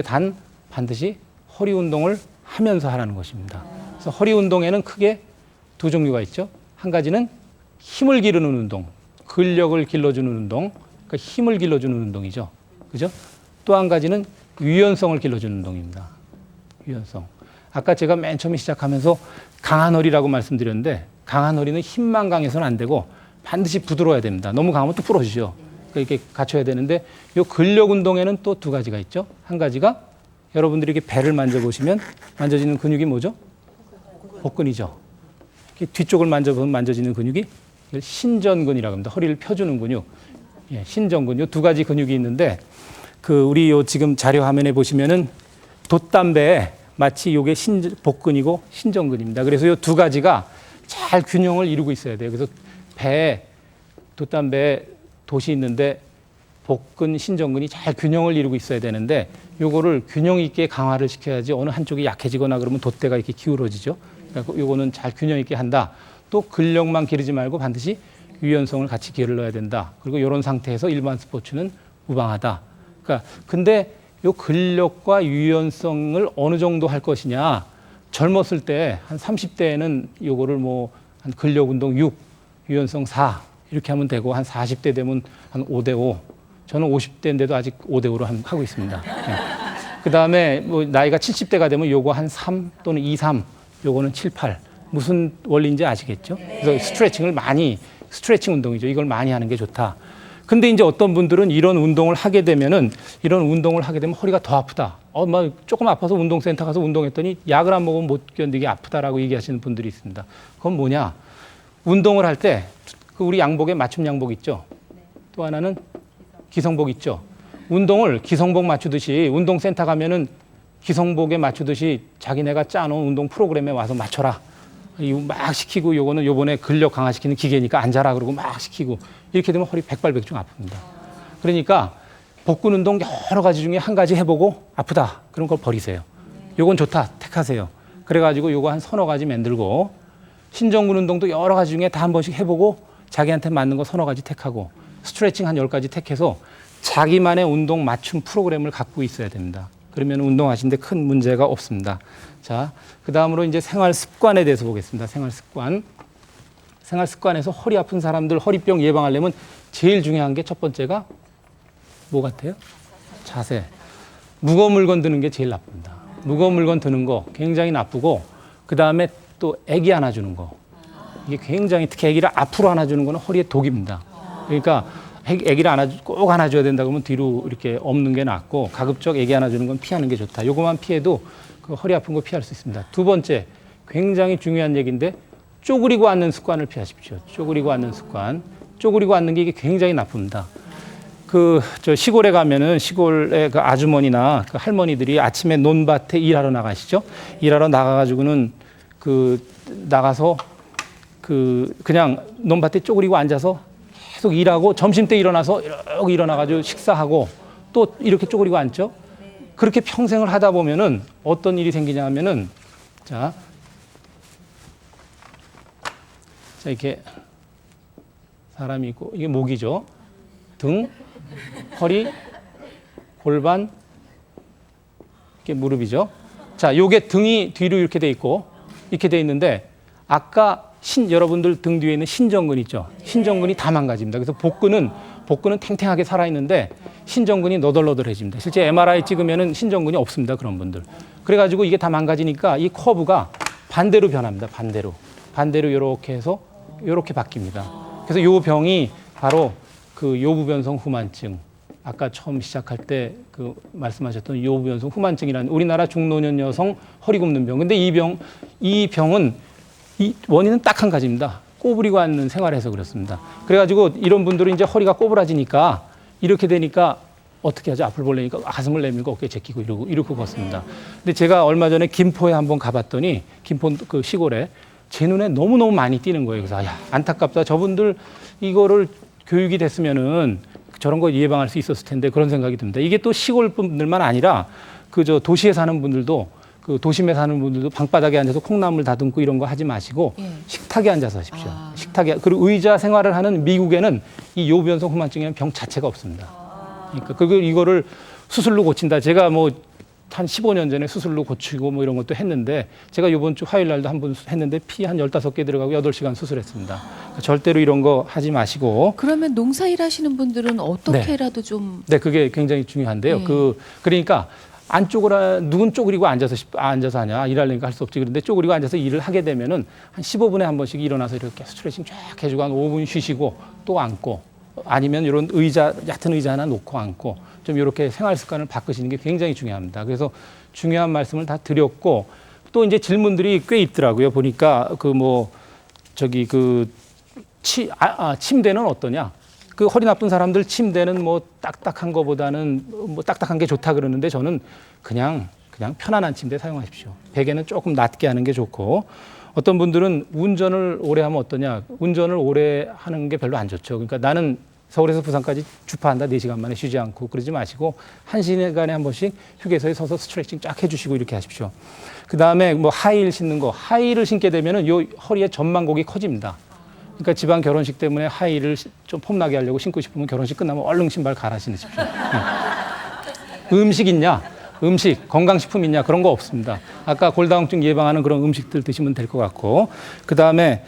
단 반드시 허리 운동을 하면서 하라는 것입니다. 그래서 허리 운동에는 크게 두 종류가 있죠. 한 가지는 힘을 기르는 운동, 근력을 길러주는 운동, 그러니까 힘을 길러주는 운동이죠. 그죠? 또 한 가지는 유연성을 길러주는 운동입니다. 유연성. 아까 제가 맨 처음에 시작하면서 강한 허리라고 말씀드렸는데 강한 허리는 힘만 강해서는 안 되고 반드시 부드러워야 됩니다. 너무 강하면 또 부러지죠. 그러니까 이렇게 갖춰야 되는데 이 근력 운동에는 또 두 가지가 있죠. 한 가지가 여러분들이 이렇게 배를 만져보시면 만져지는 근육이 뭐죠? 복근이죠. 뒤쪽을 만져보면 만져지는 근육이 신전근이라고 합니다. 허리를 펴주는 근육. 예, 신전근. 이 두 가지 근육이 있는데 우리 요 지금 자료 화면에 보시면은 돛담배에 마치 요게 복근이고 신전근입니다. 그래서 이 두 가지가 잘 균형을 이루고 있어야 돼요. 그래서 돛담배에 돛이 있는데 복근, 신전근이 잘 균형을 이루고 있어야 되는데 요거를 균형 있게 강화를 시켜야지 어느 한쪽이 약해지거나 그러면 돛대가 이렇게 기울어지죠. 그러니까 요거는 잘 균형 있게 한다. 또 근력만 기르지 말고 반드시 유연성을 같이 길러야 된다. 그리고 이런 상태에서 일반 스포츠는 무방하다. 그러니까 근데 요 근력과 유연성을 어느 정도 할 것이냐. 젊었을 때 한 30대에는 요거를 뭐 한 근력 운동 6, 유연성 4 이렇게 하면 되고 한 40대 되면 한 5대 5. 저는 50대인데도 아직 5대 5로 하고 있습니다. 네. 그다음에 뭐 나이가 70대가 되면 요거 한 3 또는 2, 3. 요거는 7, 8. 무슨 원리인지 아시겠죠? 그래서 스트레칭 운동이죠. 이걸 많이 하는 게 좋다. 근데 이제 어떤 분들은 이런 운동을 하게 되면 허리가 더 아프다. 막 조금 아파서 운동센터 가서 운동했더니 약을 안 먹으면 못 견디게 아프다라고 얘기하시는 분들이 있습니다. 그건 뭐냐? 운동을 할 때 우리 양복에 맞춤 양복 있죠. 또 하나는 기성복 있죠. 운동을 기성복 맞추듯이 운동센터 가면은 기성복에 맞추듯이 자기네가 짜놓은 운동 프로그램에 와서 맞춰라. 이거 막 시키고 요거는 요번에 근력 강화시키는 기계니까 앉아라 그러고 막 시키고 이렇게 되면 허리 백발백중 아픕니다. 그러니까 복근 운동 여러 가지 중에 한 가지 해보고 아프다. 그런 걸 버리세요. 요건 좋다. 택하세요. 그래가지고 요거 한 서너 가지 만들고 신전근 운동도 여러 가지 중에 다 한 번씩 해보고 자기한테 맞는 거 서너 가지 택하고 스트레칭 한 10가지 택해서 자기만의 운동 맞춤 프로그램을 갖고 있어야 됩니다. 그러면 운동하시는데 큰 문제가 없습니다. 자, 그 다음으로 이제 생활 습관에 대해서 보겠습니다. 생활 습관. 생활 습관에서 허리 아픈 사람들 허리병 예방하려면 제일 중요한 게 첫 번째가 뭐 같아요? 자세. 무거운 물건 드는 게 제일 나쁩니다. 무거운 물건 드는 거 굉장히 나쁘고 그 다음에 또 애기 안아주는 거. 이게 굉장히 특히 애기를 앞으로 안아주는 거는 허리에 독입니다. 그러니까 애기를 꼭 안아줘야 된다 그러면 뒤로 이렇게 엎는 게 낫고 가급적 애기 안아주는 건 피하는 게 좋다. 요거만 피해도 그 허리 아픈 거 피할 수 있습니다. 두 번째, 굉장히 중요한 얘기인데 쪼그리고 앉는 습관을 피하십시오. 쪼그리고 앉는 습관. 쪼그리고 앉는 게 이게 굉장히 나쁩니다. 저 시골에 가면은 시골의 그 아주머니나 그 할머니들이 아침에 논밭에 일하러 나가시죠. 일하러 나가가지고는 나가서 그냥 논밭에 쪼그리고 앉아서 계속 일하고 점심때 일어나서 이렇게 일어나가지고 식사하고 또 이렇게 쪼그리고 앉죠. 그렇게 평생을 하다 보면은 어떤 일이 생기냐 하면은 자 이렇게 사람이 있고 이게 목이죠. 등, 허리, 골반, 이게 무릎이죠. 자, 요게 등이 뒤로 이렇게 돼 있고 이렇게 돼 있는데 아까 여러분들 등 뒤에 있는 신전근 있죠. 신전근이 다 망가집니다. 그래서 복근은 탱탱하게 살아있는데 신전근이 너덜너덜해집니다. 실제 MRI 찍으면은 신전근이 없습니다. 그런 분들. 그래가지고 이게 다 망가지니까 이 커브가 반대로 변합니다. 반대로 이렇게 해서 이렇게 바뀝니다. 그래서 요 병이 바로 그 요부변성 후만증. 아까 처음 시작할 때 그 말씀하셨던 요부변성 후만증이라는 우리나라 중노년 여성 허리 굽는 병. 근데 이 병은 이 원인은 딱 한 가지입니다. 꼬부리고 앉는 생활에서 그렇습니다. 그래가지고 이런 분들은 이제 허리가 꼬부라지니까 이렇게 되니까 어떻게 하죠? 앞을 보려니까 가슴을 내밀고 어깨 제끼고 이러고 걷습니다. 근데 제가 얼마 전에 김포에 한번 가봤더니 김포 그 시골에 제 눈에 너무너무 많이 띄는 거예요. 그래서 야, 안타깝다. 저분들 이거를 교육이 됐으면은 저런 거 예방할 수 있었을 텐데 그런 생각이 듭니다. 이게 또 시골 분들만 아니라 그저 도시에 사는 분들도 그 도심에 사는 분들도 방바닥에 앉아서 콩나물 다듬고 이런 거 하지 마시고 식탁에 앉아서 하십시오. 식탁에. 그리고 의자 생활을 하는 미국에는 이 요변성 후만증이라는 병 자체가 없습니다. 그러니까 이거를 수술로 고친다. 제가 뭐 한 15년 전에 수술로 고치고 뭐 이런 것도 했는데 제가 이번 주 화요일 날도 한 번 했는데 피 한 15개 들어가고 8시간 수술했습니다. 그러니까 절대로 이런 거 하지 마시고. 그러면 농사일 하시는 분들은 어떻게라도 좀. 네, 그게 굉장히 중요한데요. 그러니까 누군 쪼그리고 앉아서 하냐, 일하려니까 할 수 없지. 그런데 쪼그리고 앉아서 일을 하게 되면은 한 15분에 한 번씩 일어나서 이렇게 스트레칭 쫙 해주고 한 5분 쉬시고 또 앉고 아니면 이런 얕은 의자 하나 놓고 앉고 좀 이렇게 생활 습관을 바꾸시는 게 굉장히 중요합니다. 그래서 중요한 말씀을 다 드렸고 또 이제 질문들이 꽤 있더라고요. 보니까 침대는 어떠냐? 그 허리 나쁜 사람들 침대는 뭐 딱딱한 거보다는 뭐 딱딱한 게 좋다 그러는데 저는 그냥 편안한 침대 사용하십시오. 베개는 조금 낮게 하는 게 좋고 어떤 분들은 운전을 오래 하면 어떠냐? 운전을 오래 하는 게 별로 안 좋죠. 그러니까 나는 서울에서 부산까지 주파한다 4시간 만에 쉬지 않고 그러지 마시고 1시간에 한 번씩 휴게소에 서서 스트레칭 쫙 해주시고 이렇게 하십시오. 그 다음에 뭐 하이힐 신는 거, 하이힐을 신게 되면은 요 허리에 전만곡이 커집니다. 그러니까 집안 결혼식 때문에 하이힐을 좀 폼나게 하려고 신고 싶으면 결혼식 끝나면 얼른 신발 갈아 신으십시오. 음식 있냐? 건강식품 있냐? 그런 거 없습니다. 아까 골다공증 예방하는 그런 음식들 드시면 될 것 같고 그 다음에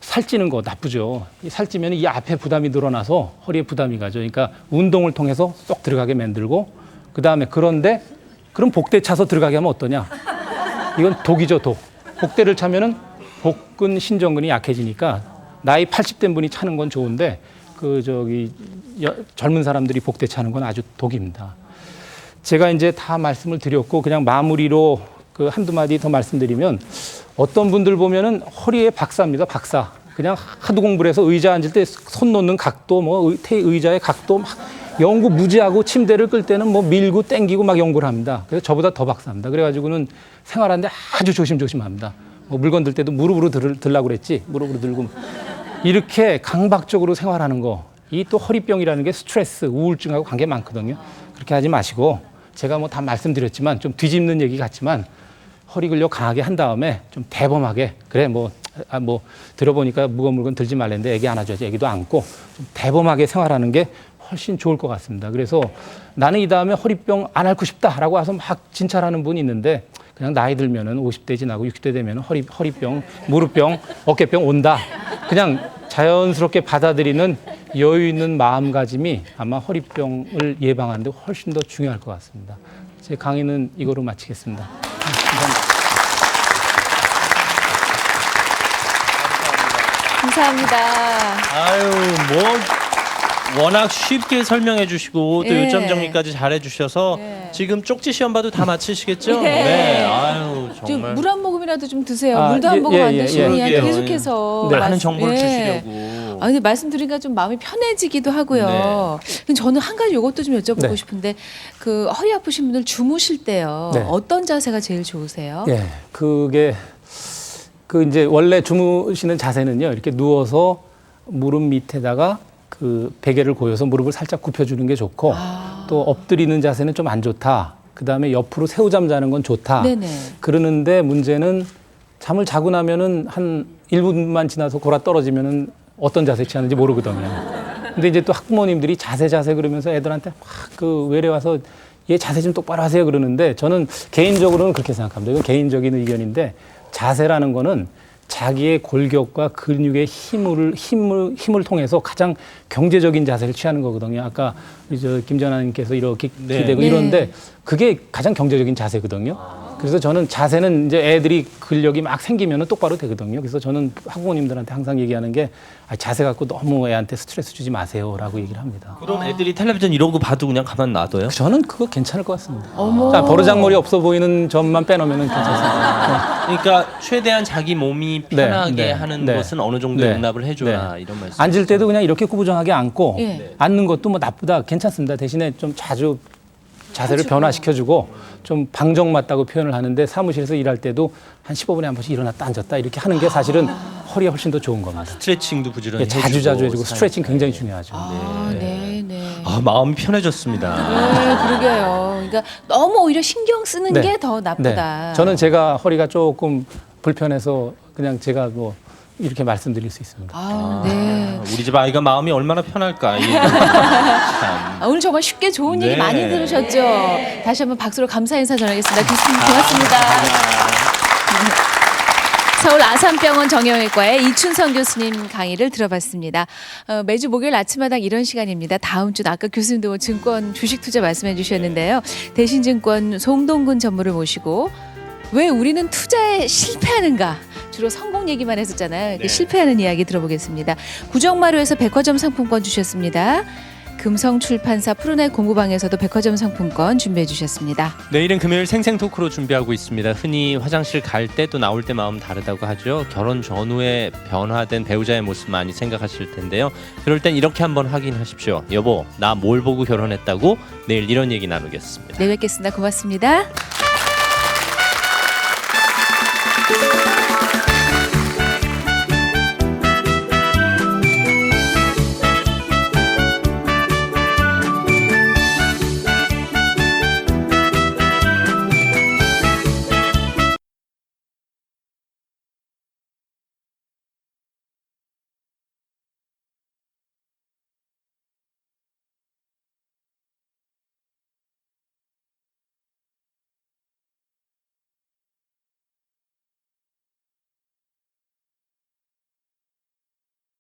살찌는 거 나쁘죠. 살찌면 이 앞에 부담이 늘어나서 허리에 부담이 가죠. 그러니까 운동을 통해서 쏙 들어가게 만들고 그 다음에 그럼 복대 차서 들어가게 하면 어떠냐? 이건 독이죠, 독. 복대를 차면은 복근 신전근이 약해지니까 나이 80된 분이 차는 건 좋은데 젊은 사람들이 복대 차는 건 아주 독입니다. 제가 이제 다 말씀을 드렸고 그냥 마무리로 그 한두 마디 더 말씀드리면 어떤 분들 보면은 허리에 박사입니다. 박사. 그냥 하도 공부를 해서 의자 앉을 때 손 놓는 각도, 의자의 각도 막 연구 무지하고 침대를 끌 때는 뭐 밀고 땡기고 막 연구를 합니다. 그래서 저보다 더 박사입니다. 그래가지고는 생활하는데 아주 조심조심합니다. 뭐 물건 들 때도 무릎으로 들라고 그랬지. 무릎으로 들고. 이렇게 강박적으로 생활하는 거. 이 또 허리병이라는 게 스트레스, 우울증하고 관계 많거든요. 그렇게 하지 마시고 제가 뭐 다 말씀드렸지만 좀 뒤집는 얘기 같지만 허리 근력 강하게 한 다음에 좀 대범하게 그래 들어보니까 무거운 물건 들지 말랬는데 애기 안아줘야지 애기도 안고 좀 대범하게 생활하는 게 훨씬 좋을 것 같습니다. 그래서 나는 이 다음에 허리병 안 앓고 싶다라고 와서 막 진찰하는 분이 있는데 그냥 나이 들면은 50대 지나고 60대 되면은 허리병, 무릎병, 어깨병 온다. 그냥 자연스럽게 받아들이는 여유 있는 마음가짐이 아마 허리병을 예방하는 데 훨씬 더 중요할 것 같습니다. 제 강의는 이거로 마치겠습니다. 감사합니다. 아유, 워낙 쉽게 설명해 주시고 또 예. 요점 정리까지 잘해 주셔서 예. 지금 쪽지 시험 봐도 다 맞히시겠죠? 예. 네. 아유, 정말. 물 한 모금이라도 좀 드세요. 아, 물도 한 예, 모금 안 예, 드시고 그냥 예. 계속해서 네. 많은 정보를 예. 주시려고. 아, 근데 말씀드리니까 좀 마음이 편해지기도 하고요. 근데 저는 한 가지 이것도 좀 여쭤보고 네. 싶은데 그 허리 아프신 분들 주무실 때요. 네. 어떤 자세가 제일 좋으세요? 예, 그게 이제 원래 주무시는 자세는요. 이렇게 누워서 무릎 밑에다가 그 베개를 고여서 무릎을 살짝 굽혀주는 게 좋고 또 엎드리는 자세는 좀 안 좋다. 그 다음에 옆으로 새우잠 자는 건 좋다. 네네. 그러는데 문제는 잠을 자고 나면은 한 1분만 지나서 골아 떨어지면은 어떤 자세 취하는지 모르거든요. 근데 이제 또 학부모님들이 자세 그러면서 애들한테 막 그 외래 와서 얘 자세 좀 똑바로 하세요 그러는데 저는 개인적으로는 그렇게 생각합니다. 이건 개인적인 의견인데 자세라는 거는 자기의 골격과 근육의 힘을 통해서 가장 경제적인 자세를 취하는 거거든요. 아까 이제 김전환님께서 이렇게 네. 기대고 네. 이러는데 그게 가장 경제적인 자세거든요. 그래서 저는 자세는 이제 애들이 근력이 막 생기면 똑바로 되거든요. 그래서 저는 학부모님들한테 항상 얘기하는 게 자세 갖고 너무 애한테 스트레스 주지 마세요라고 얘기를 합니다. 그런 애들이 텔레비전 이런 거 봐도 그냥 가만 놔둬요? 저는 그거 괜찮을 것 같습니다. 어머. 자, 버르장머리 없어 보이는 점만 빼놓으면 괜찮습니다. 그러니까 최대한 자기 몸이 네, 편하게 네, 하는 네. 것은 어느 정도 네. 용납을 해줘야 네. 이런 말씀. 앉을 때도 그냥 이렇게 구부정하게 앉고 예. 앉는 것도 뭐 나쁘다 괜찮습니다. 대신에 좀 자주 자세를 변화시켜주고 좀 방정 맞다고 표현을 하는데 사무실에서 일할 때도 한 15분에 한 번씩 일어났다 앉았다 이렇게 하는 게 사실은 허리에 훨씬 더 좋은 겁니다. 스트레칭도 부지런히 예, 자주 해주고 스트레칭 굉장히 중요하죠. 네. 마음이 편해졌습니다. 네, 그러게요. 그러니까 너무 오히려 신경 쓰는 네. 게 더 나쁘다. 네. 저는 제가 허리가 조금 불편해서 그냥 제가 뭐 이렇게 말씀드릴 수 있습니다. 네. 우리 집 아이가 마음이 얼마나 편할까. 이 참. 오늘 정말 쉽게 좋은 얘기 네. 많이 들으셨죠? 다시 한번 박수로 감사 인사 전하겠습니다. 교수님 고맙습니다. 서울 아산병원 정형외과의 이춘성 교수님 강의를 들어봤습니다. 매주 목요일 아침마당 이런 시간입니다. 다음 주는 아까 교수님도 증권 주식 투자 말씀해 주셨는데요. 대신증권 송동근 전무를 모시고 왜 우리는 투자에 실패하는가? 주로 성공 얘기만 했었잖아요. 이렇게 실패하는 이야기 들어보겠습니다. 구정마루에서 백화점 상품권 주셨습니다. 금성출판사 푸른의 공부방에서도 백화점 상품권 준비해 주셨습니다. 내일은 금요일 생생 토크로 준비하고 있습니다. 흔히 화장실 갈 때 또 나올 때 마음 다르다고 하죠. 결혼 전후에 변화된 배우자의 모습 많이 생각하실 텐데요. 그럴 땐 이렇게 한번 확인하십시오. 여보, 나 뭘 보고 결혼했다고? 내일 이런 얘기 나누겠습니다. 내일 뵙겠습니다. 고맙습니다.